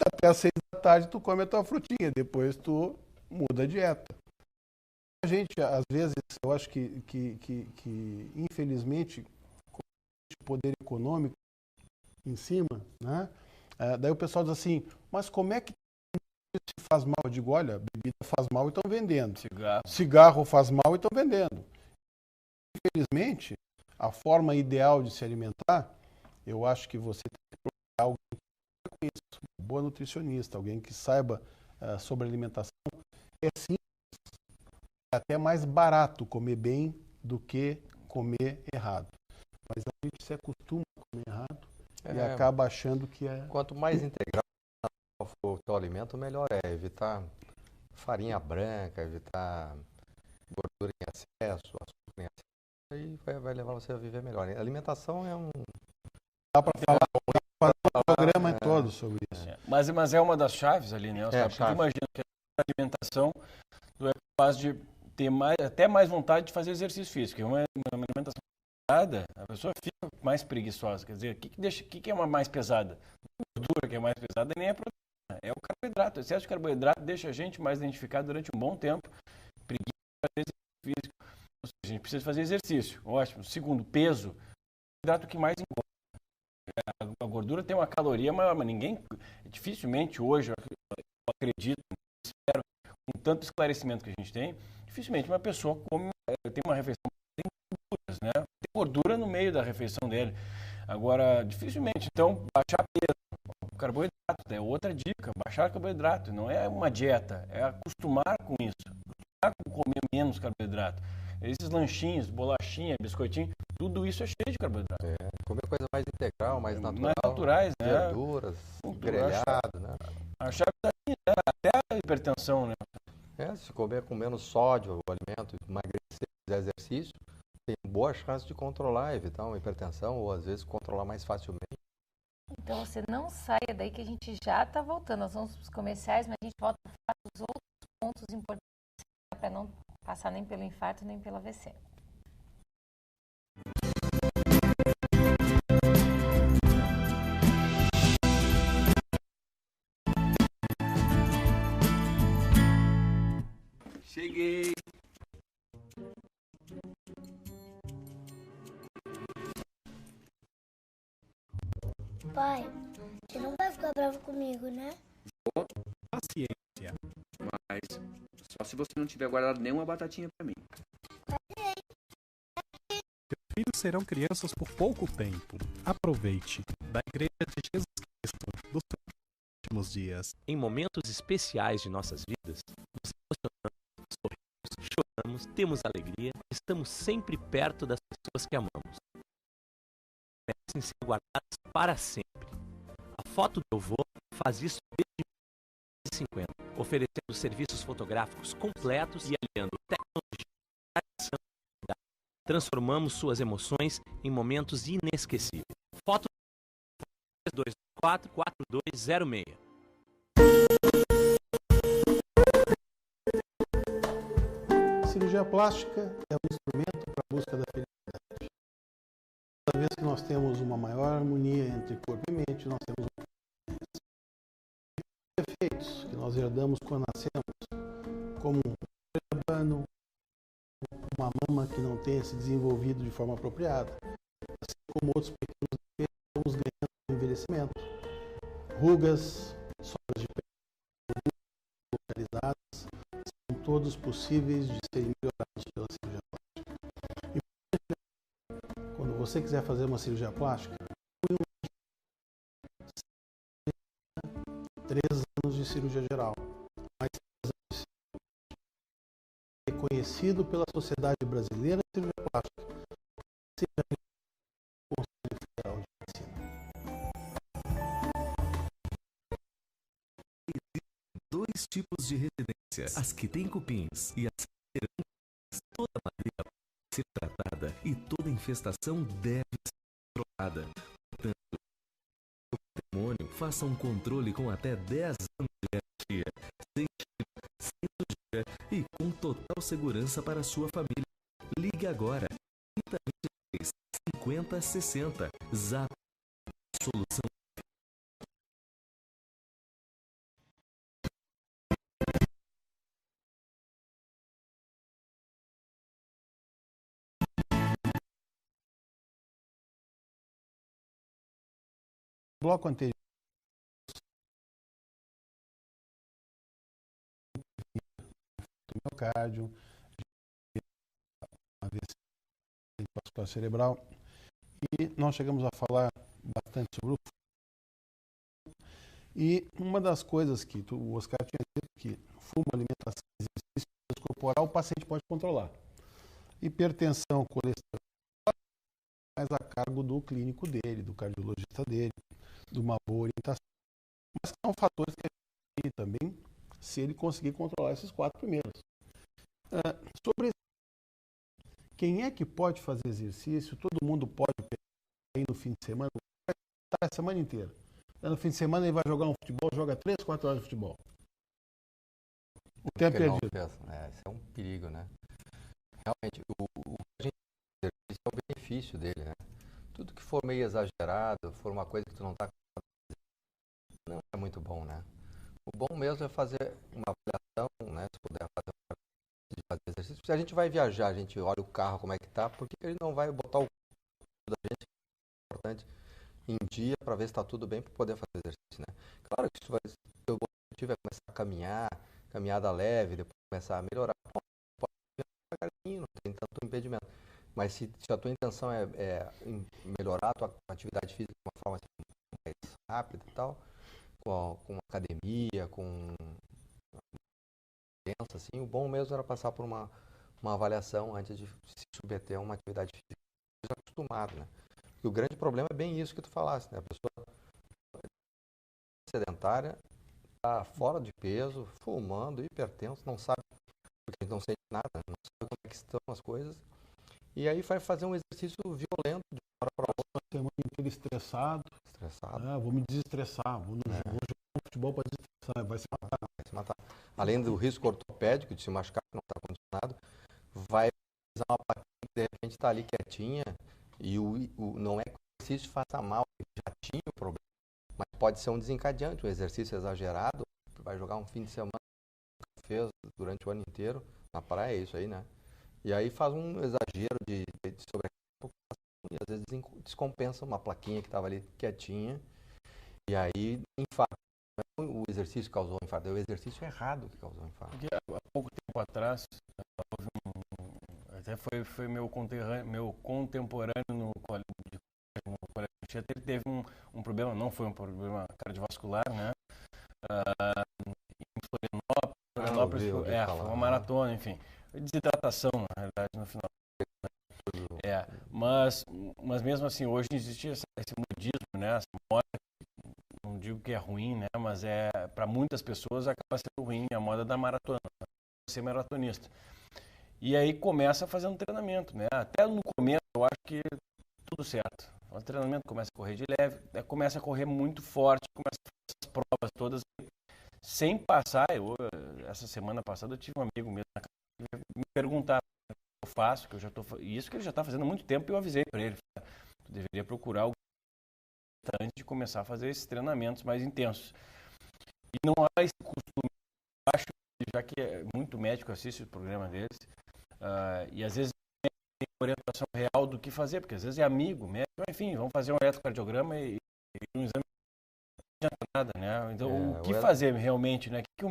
Até às 6 da tarde tu come a tua frutinha, depois tu muda a dieta. A gente, às vezes, eu acho que infelizmente, com o poder econômico em cima, né? Daí o pessoal diz assim, mas como é que se faz mal? Eu digo, olha, bebida faz mal e estão vendendo. Cigarro faz mal e estão vendendo. Infelizmente, a forma ideal de se alimentar, eu acho que você tem que procurar alguém com isso, um boa nutricionista, alguém que saiba sobre alimentação. É simples, é até mais barato comer bem do que comer errado. Mas a gente se acostuma a comer errado e acaba achando que é...
Quanto mais integral for o teu alimento, melhor é. Evitar farinha branca, evitar gordura em excesso, açúcar em excesso, aí vai levar você a viver melhor. A alimentação é um...
Dá para falar um programa todo sobre isso.
Mas é uma das chaves ali, né? Porque tu imagina que a alimentação tu é capaz de ter até mais vontade de fazer exercício físico. Uma alimentação pesada, a pessoa fica mais preguiçosa. Quer dizer, o que é uma mais pesada? A gordura que é mais pesada nem é proteína, é o carboidrato. O excesso de carboidrato deixa a gente mais identificado durante um bom tempo. Preguiça de fazer exercício físico. Ou seja, a gente precisa fazer exercício. Ótimo. Segundo, peso. O carboidrato que mais engorda. A gordura tem uma caloria maior, mas dificilmente hoje, eu acredito, espero, com tanto esclarecimento que a gente tem, dificilmente uma pessoa tem uma refeição sem gorduras, né? Tem gordura no meio da refeição dele. Agora, dificilmente, então, baixar peso, carboidrato, é outra dica, baixar carboidrato, não é uma dieta, é acostumar com isso, acostumar com comer menos carboidrato. Esses lanchinhos, bolachinha, biscoitinho, tudo isso é cheio de carboidrato.
Comer coisa mais integral, mais natural.
Mais naturais, né?
Verduras, grelhado, né?
A chave tá aí, né? Até a hipertensão, né?
Se comer com menos sódio o alimento, emagrecer, fazer exercício, tem boa chance de controlar, evitar uma hipertensão ou às vezes controlar mais facilmente.
Então você não saia daí que a gente já está voltando. Nós vamos para os comerciais, mas a gente volta a falar dos outros pontos importantes para não passar nem pelo infarto nem pelo AVC.
Cheguei.
Pai, você não vai ficar bravo comigo, né?
Vou,
Paciência.
mas só se você não tiver guardado nenhuma batatinha pra mim.
Seus filhos serão crianças por pouco tempo. Aproveite. Da Igreja de Jesus Cristo, dos últimos dias.
Em momentos especiais de nossas vidas, nos emocionamos, sorrimos, choramos, temos alegria, estamos sempre perto das pessoas que amamos. Merecem ser guardadas para sempre. A foto do avô faz isso desde 1950, oferecendo serviços fotográficos completos e aliando tecnologia e tradição. Transformamos suas emoções em momentos inesquecíveis. Foto 32244206.
Cirurgia plástica é um instrumento para a busca da felicidade. Cada vez que nós temos uma maior harmonia entre corpo e mente, nós temos efeitos que nós herdamos quando nascemos, como um urbano, uma mama que não tenha se desenvolvido de forma apropriada, assim como outros pequenos defeitos que vamos ganhando no envelhecimento. Rugas, sobras de pele localizadas, são todos possíveis de serem melhorados pela cirurgia plástica. E quando você quiser fazer uma cirurgia plástica, 3 anos de cirurgia geral, mais 3 anos de cirurgia, reconhecido pela Sociedade Brasileira de Cirurgia Plástica, Conselho Federal de Medicina.
Dois tipos de residência, as que têm cupins e as que terão cupins. Toda madeira pode ser tratada e toda infestação deve ser controlada. Portanto, o patrimônio faça um controle com até 10 anos de garantia, sem tiro, sem sujeira e com total segurança para a sua família. Ligue agora 3023 5060. Zap Solução.
Bloco anterior, do miocárdio, AVC, vascular cerebral, e nós chegamos a falar bastante sobre o fumo. E uma das coisas que o Oscar tinha dito que fumo, alimentação, exercício corporal, o paciente pode controlar. Hipertensão, colesterol, mais a cargo do clínico dele, do cardiologista dele, de uma boa orientação. Mas são fatores que a gente tem também, se ele conseguir controlar esses 4 primeiros. Sobre quem é que pode fazer exercício, todo mundo pode ir no fim de semana, vai estar a semana inteira. No fim de semana ele vai jogar um futebol, joga 3, 4 horas de futebol. O tempo é perdido.
Isso é um perigo, né? Realmente, o que a gente exercício é o benefício dele, né? Tudo que for meio exagerado, for uma coisa que tu não está não é muito bom, né? O bom mesmo é fazer uma avaliação, né? Se puder fazer exercício. Se a gente vai viajar, a gente olha o carro como é que tá, porque ele não vai botar o corpo da gente, é importante, em dia para ver se está tudo bem para poder fazer exercício, né? Claro que o objetivo é começar a caminhar, caminhada leve, depois começar a melhorar. Pode devagarinho, não tem tanto impedimento. Mas se a tua intenção é melhorar a tua atividade física de uma forma mais rápida e tal, com academia, com pensa assim, o bom mesmo era passar por uma avaliação antes de se submeter a uma atividade física acostumado, né? E o grande problema é bem isso que tu falaste, né? A pessoa sedentária, está fora de peso, fumando, hipertenso, não sabe, porque a gente não sente nada, não sabe como é que estão as coisas. E aí vai fazer um exercício violento de uma hora para outra.
Semana inteira estressado. Vou me desestressar, vou jogar um futebol para desestressar, vai se matar.
Vai se matar. Além do risco ortopédico de se machucar, que não está condicionado, vai usar uma plaquinha que de repente está ali quietinha e não é que o exercício faça mal, já tinha o problema, mas pode ser um desencadeante, um exercício exagerado, vai jogar um fim de semana que fez durante o ano inteiro, Na praia é isso aí, né? E aí faz um exagero de sobrecarga e às vezes descompensa uma plaquinha que estava ali quietinha e aí infarto. O exercício causou infarto, é o exercício errado que causou infarto.
Porque há pouco tempo atrás, até foi meu contemporâneo no colégio Anchieta, ele teve um problema, não foi um problema cardiovascular, né? Em Florianópolis, foi uma maratona, enfim. Desidratação, na realidade, no final. Mas mesmo assim, hoje existe esse modismo, né? Essa moda, não digo que é ruim, né? Mas para muitas pessoas acaba sendo ruim a moda da maratona, ser maratonista. E aí começa fazendo treinamento, né? Até no começo eu acho que tudo certo. O treinamento começa a correr de leve, começa a correr muito forte, começa a fazer as provas todas sem passar. Essa semana passada eu tive um amigo mesmo na casa me perguntar o que eu faço, que eu já estou, e isso que ele já está fazendo há muito tempo, e eu avisei para ele, tu deveria procurar algo antes de começar a fazer esses treinamentos mais intensos. E não há esse costume, eu acho, já que muito médico assiste o programa deles, e às vezes tem orientação real do que fazer, porque às vezes é amigo, médico, enfim, vamos fazer um eletrocardiograma e um exame não adianta nada, né? Então, o que fazer realmente, né? Que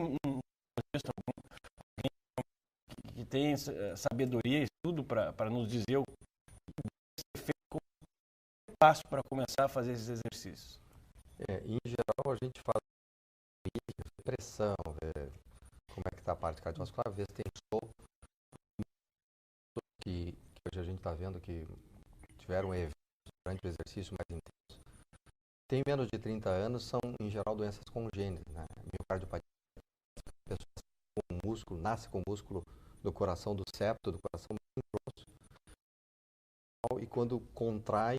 que tem sabedoria e estudo para nos dizer o que ser feito, passo para começar a fazer esses exercícios?
Em geral, a gente faz pressão, ver como é que está a parte cardiovascular, ver se tem show, que hoje a gente está vendo que tiveram eventos durante o exercício mais intenso. Tem menos de 30 anos, são em geral doenças congênitas, né? Miocardiopatia, pessoas com músculo, nasce com músculo do coração, do septo, do coração bem grosso, e quando contrai,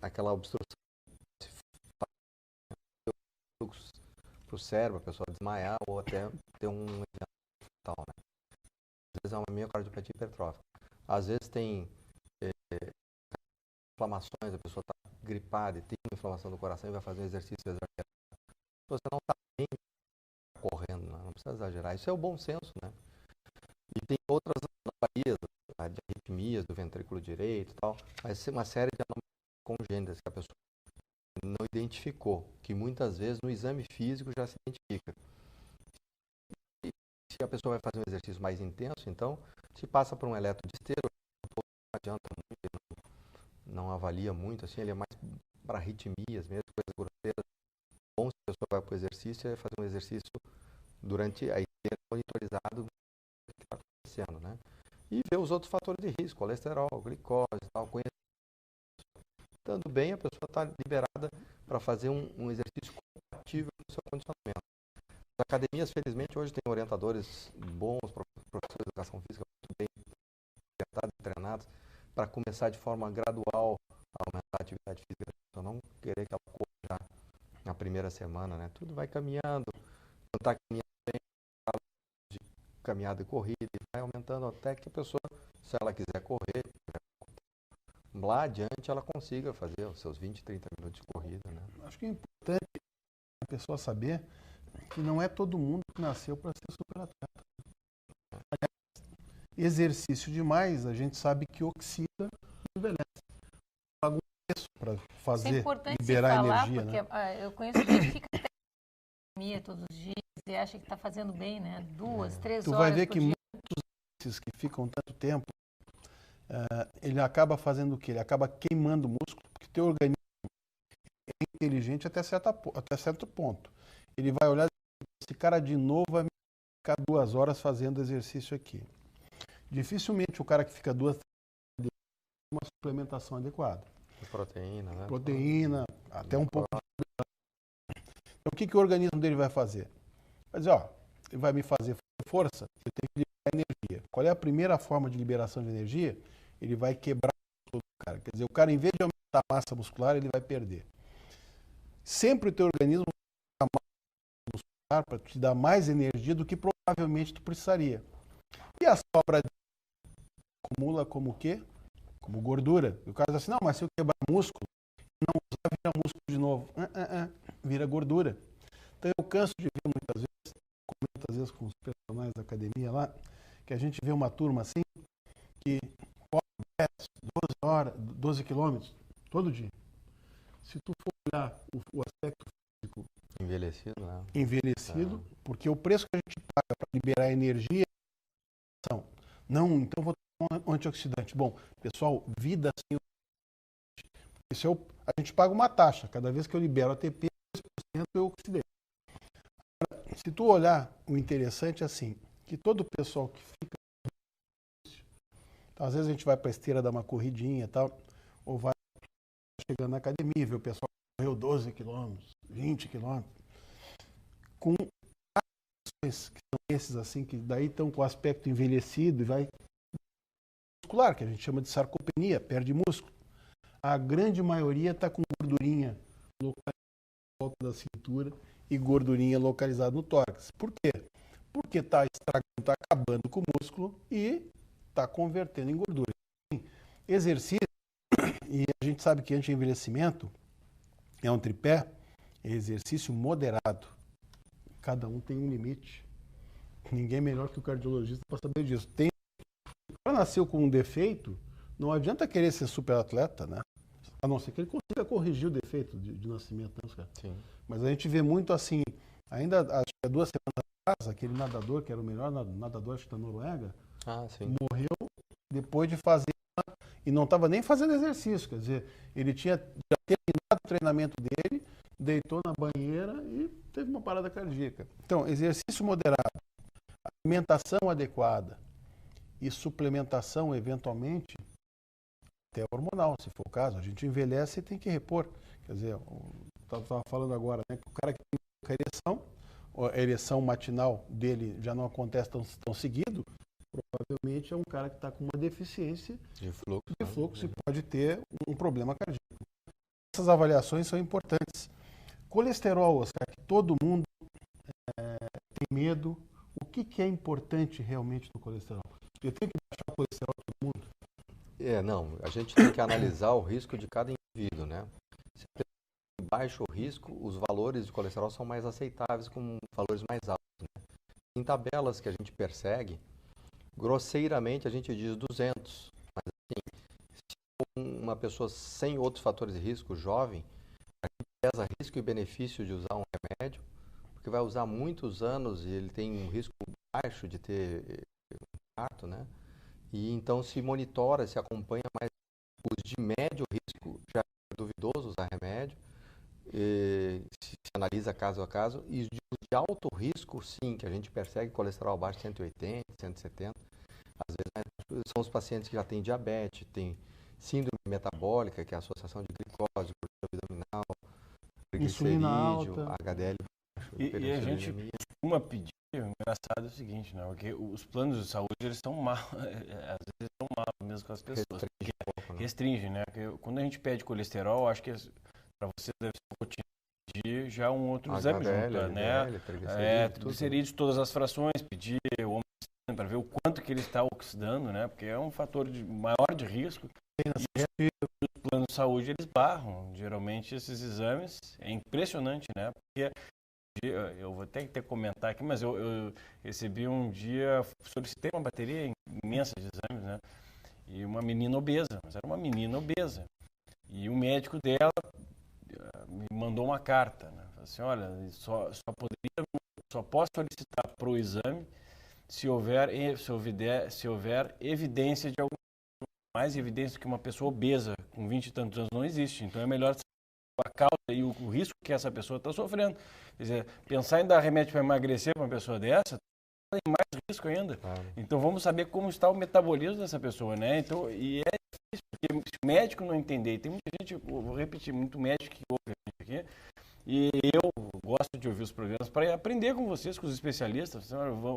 aquela obstrução fluxo para o cérebro, a pessoa desmaiar ou até ter um evento fatal, né? Às vezes é uma miocardiopatia hipertrófica. Às vezes tem inflamações, a pessoa está gripada e tem uma inflamação do coração e vai fazer um exercício exagerado. Você não está bem correndo, né? Não precisa exagerar. Isso é o bom senso, né? E tem outras anomalias, de arritmias do ventrículo direito e tal, mas uma série de anomalias congênitas que a pessoa não identificou, que muitas vezes no exame físico já se identifica. E se a pessoa vai fazer um exercício mais intenso, então, se passa por um eletrodiesteiro, não adianta muito, não avalia muito, assim, ele é mais para arritmias mesmo, coisas grosseiras. Bom, se a pessoa vai para o exercício, é fazer um exercício durante a esteira monitorizado o que está acontecendo, né? E ver os outros fatores de risco, colesterol, glicose, tal, conhecer. Estando bem, a pessoa está liberada para fazer um exercício compatível com o seu condicionamento. As academias, felizmente, hoje tem orientadores bons, professores de educação física muito bem orientados e treinados, para começar de forma gradual a aumentar a atividade física. Então, não querer que ela corra já na primeira semana, né? Tudo vai caminhando, não está caminhando bem, de caminhada e corrida, e vai aumentando até que a pessoa, se ela quiser correr, lá adiante ela consiga fazer os seus 20, 30 minutos de corrida, né?
Acho que é importante a pessoa saber que não é todo mundo que nasceu para ser superatleta. Exercício demais, a gente sabe que oxida e envelhece. Paga um preço para fazer, liberar energia,
porque,
né?
Eu conheço gente que fica até academia todos os dias e acha que está fazendo bem, né? 2, 3 horas
Tu vai ver
por
que
dia.
muitos desses que ficam tanto tempo, ele acaba fazendo o quê? Ele acaba queimando o músculo, porque teu organismo é inteligente até certo ponto. Ele vai olhar, esse cara de novo vai ficar 2 horas fazendo exercício aqui. Dificilmente o cara que fica 2 horas tem uma suplementação adequada.
Proteína, né?
Proteína, até um pouco. Então o que o organismo dele vai fazer? Vai dizer, ele vai me fazer força, eu tenho que liberar energia. Qual é a primeira forma de liberação de energia? Ele vai quebrar o músculo do cara. Quer dizer, o cara, em vez de aumentar a massa muscular, ele vai perder. Sempre o teu organismo vai aumentar a massa muscular para te dar mais energia do que provavelmente tu precisaria. E a sobra acumula como o quê? Como gordura. E o cara diz assim, não, mas se eu quebrar músculo, não usar, vira músculo de novo. Vira gordura. Então eu canso de ver muitas vezes com os personagens da academia lá, que a gente vê uma turma assim, que corre 10, 12 horas, 12 quilômetros, todo dia. Se tu for olhar o aspecto físico envelhecido, porque o preço que a gente paga para liberar energia não, então vou tomar um antioxidante. Bom, pessoal, vida sem isso a gente paga uma taxa. Cada vez que eu libero ATP, 2% eu oxidei. Se tu olhar, o interessante é assim, que todo o pessoal que fica... Então, às vezes a gente vai para a esteira dar uma corridinha e tal, ou vai chegando na academia, vê o pessoal que correu 12 quilômetros, 20 quilômetros, com ações que são esses assim, que daí estão com o aspecto envelhecido e vai muscular, que a gente chama de sarcopenia, perde músculo. A grande maioria está com gordurinha localizada na volta da cintura e gordurinha localizada no tórax. Por quê? Porque está estragando, está acabando com o músculo e está convertendo em gordura. Exercício, e a gente sabe que anti-envelhecimento é um tripé, é exercício moderado. Cada um tem um limite. Ninguém é melhor que o cardiologista para saber disso. Para nasceu com um defeito, não adianta querer ser super atleta, né? A não ser que ele consiga corrigir o defeito de nascimento, né, cara? Sim. Mas a gente vê muito assim, ainda acho que há 2 semanas atrás, aquele nadador, que era o melhor nadador acho que da Noruega, morreu depois de fazer, e não estava nem fazendo exercício, quer dizer, ele tinha já terminado o treinamento dele, deitou na banheira e teve uma parada cardíaca. Então, exercício moderado, alimentação adequada e suplementação, eventualmente, até hormonal, se for o caso. A gente envelhece e tem que repor. Quer dizer, estava falando agora, né, que o cara que tem ereção, a ereção matinal dele já não acontece tão seguido, provavelmente é um cara que está com uma deficiência de fluxo e pode ter um problema cardíaco. Essas avaliações são importantes. Colesterol, Oscar, que todo mundo tem medo. O que é importante realmente no colesterol? Eu tenho que baixar o colesterol de todo mundo?
Não, a gente tem que analisar o risco de cada indivíduo, né? Se tem baixo risco, os valores de colesterol são mais aceitáveis com valores mais altos, né? Em tabelas que a gente persegue, grosseiramente a gente diz 200, mas assim, se uma pessoa sem outros fatores de risco, jovem, a gente pesa risco e benefício de usar um remédio, porque vai usar muitos anos e ele tem um risco baixo de ter infarto, né? E então se monitora, se acompanha mais os de médio risco, já é duvidoso usar remédio, se analisa caso a caso, e os de alto risco, sim, que a gente persegue colesterol abaixo de 180, 170, às vezes são os pacientes que já têm diabetes, têm síndrome metabólica, que é a associação de glicose, gordura abdominal, triglicerídeo, HDL baixo,
e a gente costuma pedir, o engraçado é o seguinte, né? Porque os planos de saúde, eles são mal, às vezes são mal mesmo com as pessoas. Restringe, né? Porque quando a gente pede colesterol, acho que para você deve ser rotina pedir já um outro exame junto, né? Triglicerídeos, todas as frações, pedir o homem para ver o quanto que ele está oxidando, né? Porque é um fator maior de risco. E os planos de saúde, eles barram, geralmente, esses exames. É impressionante, né? Porque eu vou até ter que comentar aqui, mas eu recebi um dia, solicitei uma bateria imensa de exames, né? E uma menina obesa, mas era uma menina obesa. E o médico dela me mandou uma carta, né? Falei assim, olha, só posso solicitar para o exame se houver evidência de algum, mais evidência que uma pessoa obesa com 20 e tantos anos não existe. Então é melhor a causa e o risco que essa pessoa está sofrendo. Quer dizer, pensar em dar remédio para emagrecer para uma pessoa dessa, tem mais risco ainda. Então vamos saber como está o metabolismo dessa pessoa, né? Então, e é difícil, porque se o médico não entender, tem muita gente, vou repetir, muito médico que ouve a gente aqui, e eu gosto de ouvir os programas para aprender com vocês, com os especialistas.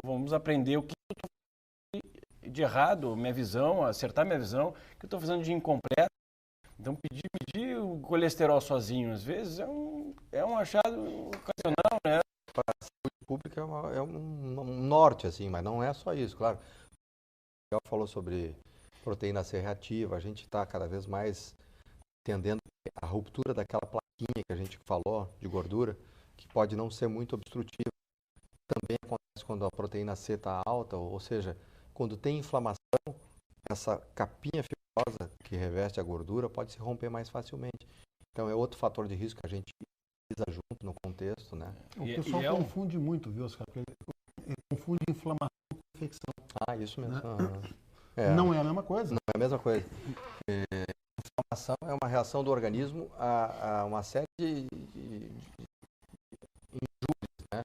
Vamos aprender o que eu estou de errado, minha visão, acertar minha visão, o que eu estou fazendo de incompleto. Então, medir o colesterol sozinho, às vezes, é um achado ocasional, né?
Para a saúde pública é um norte, assim, mas não é só isso, claro. O Miguel falou sobre proteína C reativa, a gente está cada vez mais entendendo a ruptura daquela plaquinha que a gente falou, de gordura, que pode não ser muito obstrutiva. Também acontece quando a proteína C está alta, ou seja, Quando tem inflamação, essa capinha fibrosa que reveste a gordura pode se romper mais facilmente. Então é outro fator de risco que a gente precisa junto no contexto, né?
O pessoal confunde muito, viu, Oscar? Ele confunde inflamação com infecção.
Ah, isso mesmo.
Né? Não é a mesma coisa.
Não é a mesma coisa. Inflamação é uma reação do organismo a uma série de injúrias, né?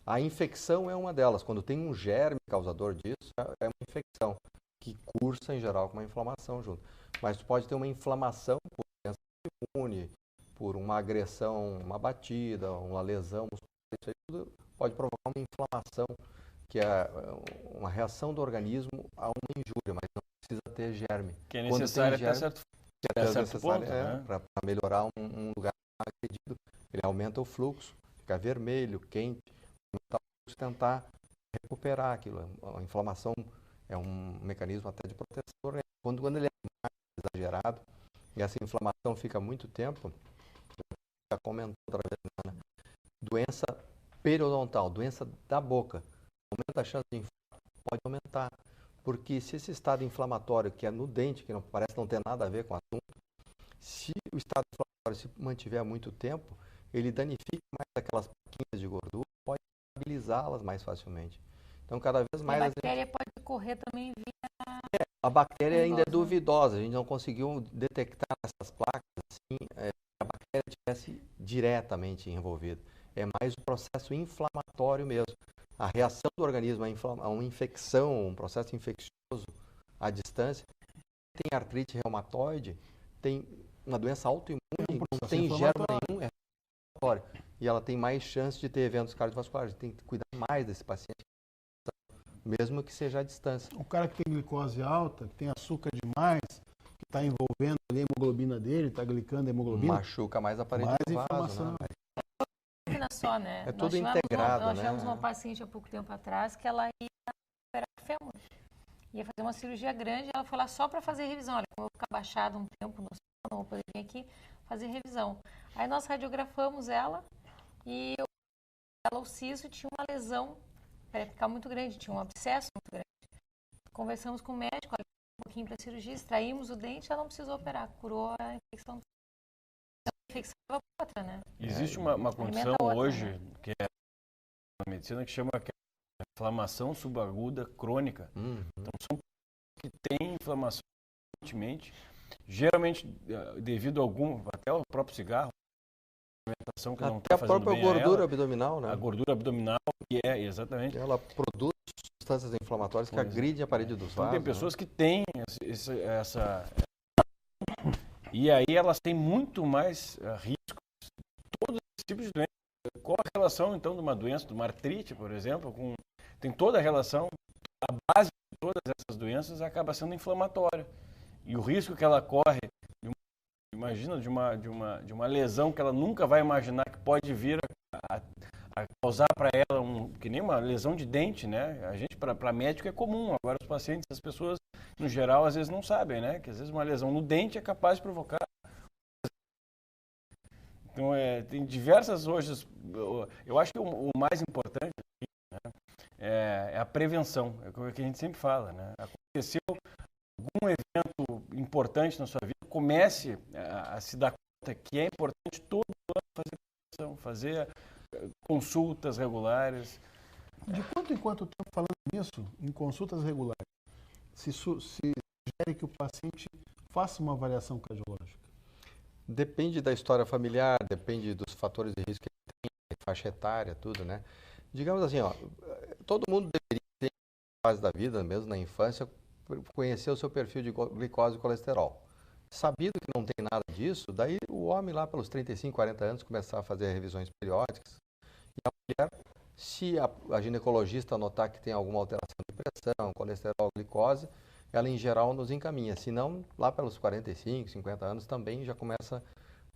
A infecção é uma delas. Quando tem um germe causador disso, é uma infecção que cursa, em geral, com uma inflamação junto. Mas tu pode ter uma inflamação por doença imune, por uma agressão, uma batida, uma lesão muscular. Isso aí tudo pode provocar uma inflamação, que é uma reação do organismo a uma injúria, mas não precisa ter germe.
Que é necessário até certo ponto, né?
Para melhorar um lugar agredido. Ele aumenta o fluxo, fica vermelho, quente, tentar recuperar aquilo. A inflamação é um mecanismo até de proteção. Quando ele é mais exagerado e essa inflamação fica muito tempo, já comentou outra vez, né? Doença periodontal, doença da boca, aumenta a chance de infarto, pode aumentar. Porque se esse estado inflamatório, que é no dente, que não parece não ter nada a ver com o assunto, se o estado inflamatório se mantiver há muito tempo, ele danifica mais aquelas plaquinhas de gordura, pode estabilizá-las mais facilmente. Então, cada vez mais...
A bactéria pode correr também via...
A bactéria ainda é duvidosa, a gente não conseguiu detectar essas placas assim, a bactéria estivesse diretamente envolvida. É mais o processo inflamatório mesmo. A reação do organismo a uma infecção, um processo infeccioso à distância. Tem artrite reumatoide, tem uma doença autoimune, não tem germe nenhum, é inflamatório. E ela tem mais chance de ter eventos cardiovasculares. Tem que cuidar mais desse paciente, mesmo que seja à distância.
O cara que tem glicose alta, que tem açúcar demais, que está envolvendo ali a hemoglobina dele, está glicando a hemoglobina.
Machuca mais a parede do vaso,
inflamação.
né?
Só, né?
É tudo integrado,
nós tivemos uma paciente há pouco tempo atrás que ela ia operar o fêmur. Ia fazer uma cirurgia grande, ela foi lá só para fazer revisão. Olha, eu vou ficar baixada um tempo no hospital, não vou poder vir aqui fazer revisão. Aí nós radiografamos ela e o siso tinha uma lesão periapical muito grande, tinha um abscesso muito grande. Conversamos com o médico, olha, um pouquinho para a cirurgia, extraímos o dente, ela não precisou operar, curou a infecção. A infecção é outra, né?
Existe uma condição hoje, né? Que é na medicina, que chama inflamação subaguda crônica. Então, são que têm inflamação frequentemente, geralmente devido a algum, até o próprio cigarro, alimentação que não está fazendo bem a ela.
Até a própria gordura abdominal, né?
A gordura abdominal, que é, exatamente.
Ela produz substâncias inflamatórias que agridem a parede dos vasos.
Então, tem pessoas que têm essa... E aí elas têm muito mais riscos de todos esses tipos de doenças. Qual a relação, então, de uma doença, de uma artrite, por exemplo, tem toda a relação, a base de todas essas doenças acaba sendo inflamatória. E o risco que ela corre, imagina, de uma lesão que ela nunca vai imaginar que pode vir a causar para ela, que nem uma lesão de dente, né? A gente, para médico, é comum. Agora, os pacientes, as pessoas, no geral, às vezes não sabem, né? Que às vezes uma lesão no dente é capaz de provocar. Então, tem diversas hoje. Eu acho que o mais importante, né, é a prevenção. É o que a gente sempre fala, né? Aconteceu algum evento importante na sua vida, comece a se dar conta que é importante todo ano fazer prevenção, fazer consultas regulares.
De quanto em quanto tempo, falando nisso, em consultas regulares, se sugere que o paciente faça uma avaliação cardiológica?
Depende da história familiar, depende dos fatores de risco que ele tem, faixa etária, tudo, né? Digamos assim, ó, todo mundo deveria ter, na fase da vida, mesmo na infância, conhecer o seu perfil de glicose e colesterol. Sabido que não tem nada disso, daí o homem lá pelos 35, 40 anos começar a fazer revisões periódicas. E a mulher, se a ginecologista notar que tem alguma alteração de pressão, colesterol, glicose, ela em geral nos encaminha. Se não, lá pelos 45, 50 anos também já começa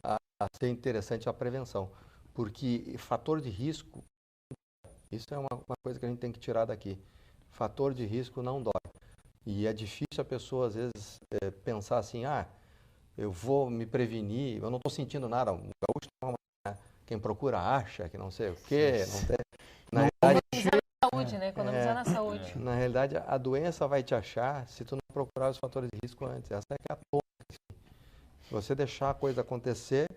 a ser interessante a prevenção. Porque fator de risco, isso é uma coisa que a gente tem que tirar daqui. Fator de risco não dói. E é difícil a pessoa, às vezes, pensar assim, eu vou me prevenir, eu não estou sentindo nada. O gaúcho, quem procura acha que não sei o quê. Não tem. Na realidade,
saúde, né? Economizar na saúde.
Na realidade, verdade, a doença vai te achar se tu não procurar os fatores de risco antes. Essa é que é a toa. Se você deixar a coisa acontecer,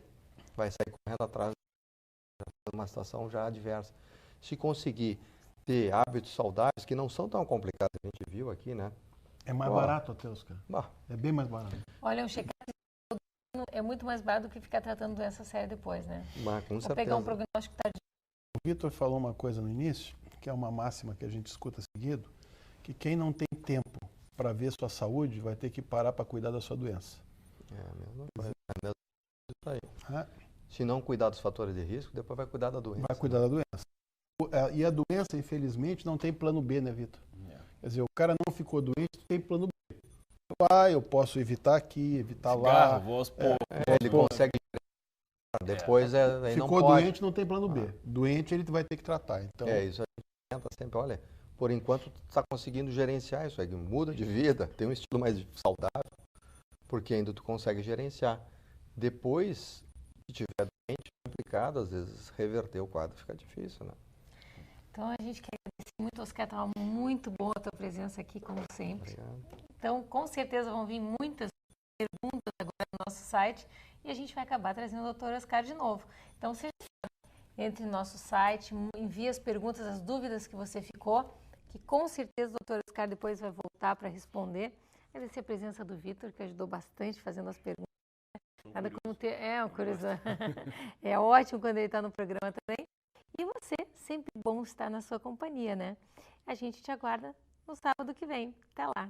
vai sair correndo atrás de uma situação já adversa. Se conseguir ter hábitos saudáveis, que não são tão complicados, a gente viu aqui, né?
É mais barato até, Oscar. É bem mais barato.
Olha, um check-up é muito mais barato do que ficar tratando doença séria depois, né?
Mas, com
Vou
certeza.
pegar um prognóstico tardio.
O Vitor falou uma coisa no início, que é uma máxima que a gente escuta seguido, que quem não tem tempo para ver sua saúde vai ter que parar para cuidar da sua doença.
É a mesma coisa. Isso aí. Se não cuidar dos fatores de risco, depois vai cuidar da doença.
Vai cuidar da doença. E a doença, infelizmente, não tem plano B, né, Vitor? Quer dizer, o cara não ficou doente, tem plano B. Eu posso evitar aqui, evitar lá.
Vou aos poucos.
Ele consegue. Depois aí não
ficou
pode.
doente, não tem plano B. Doente, ele vai ter que tratar. Então...
Isso a gente tenta sempre, olha, por enquanto tu está conseguindo gerenciar isso aí, muda de vida, tem um estilo mais saudável, porque ainda tu consegue gerenciar. Depois, se tiver doente, complicado, às vezes reverter o quadro fica difícil, né?
Então a gente quer agradecer muito, Oscar, estava muito boa a tua presença aqui, como sempre.
Obrigado.
Então, com certeza vão vir muitas perguntas agora no nosso site e a gente vai acabar trazendo o Dr. Oscar de novo. Então, você entre no nosso site, envie as perguntas, as dúvidas que você ficou, que com certeza o Dr. Oscar depois vai voltar para responder. Agradecer a presença do Vitor, que ajudou bastante fazendo as perguntas. Nada como ter... É, curioso. É ótimo quando ele está no programa também. E você, sempre bom estar na sua companhia, né? A gente te aguarda no sábado que vem. Até lá!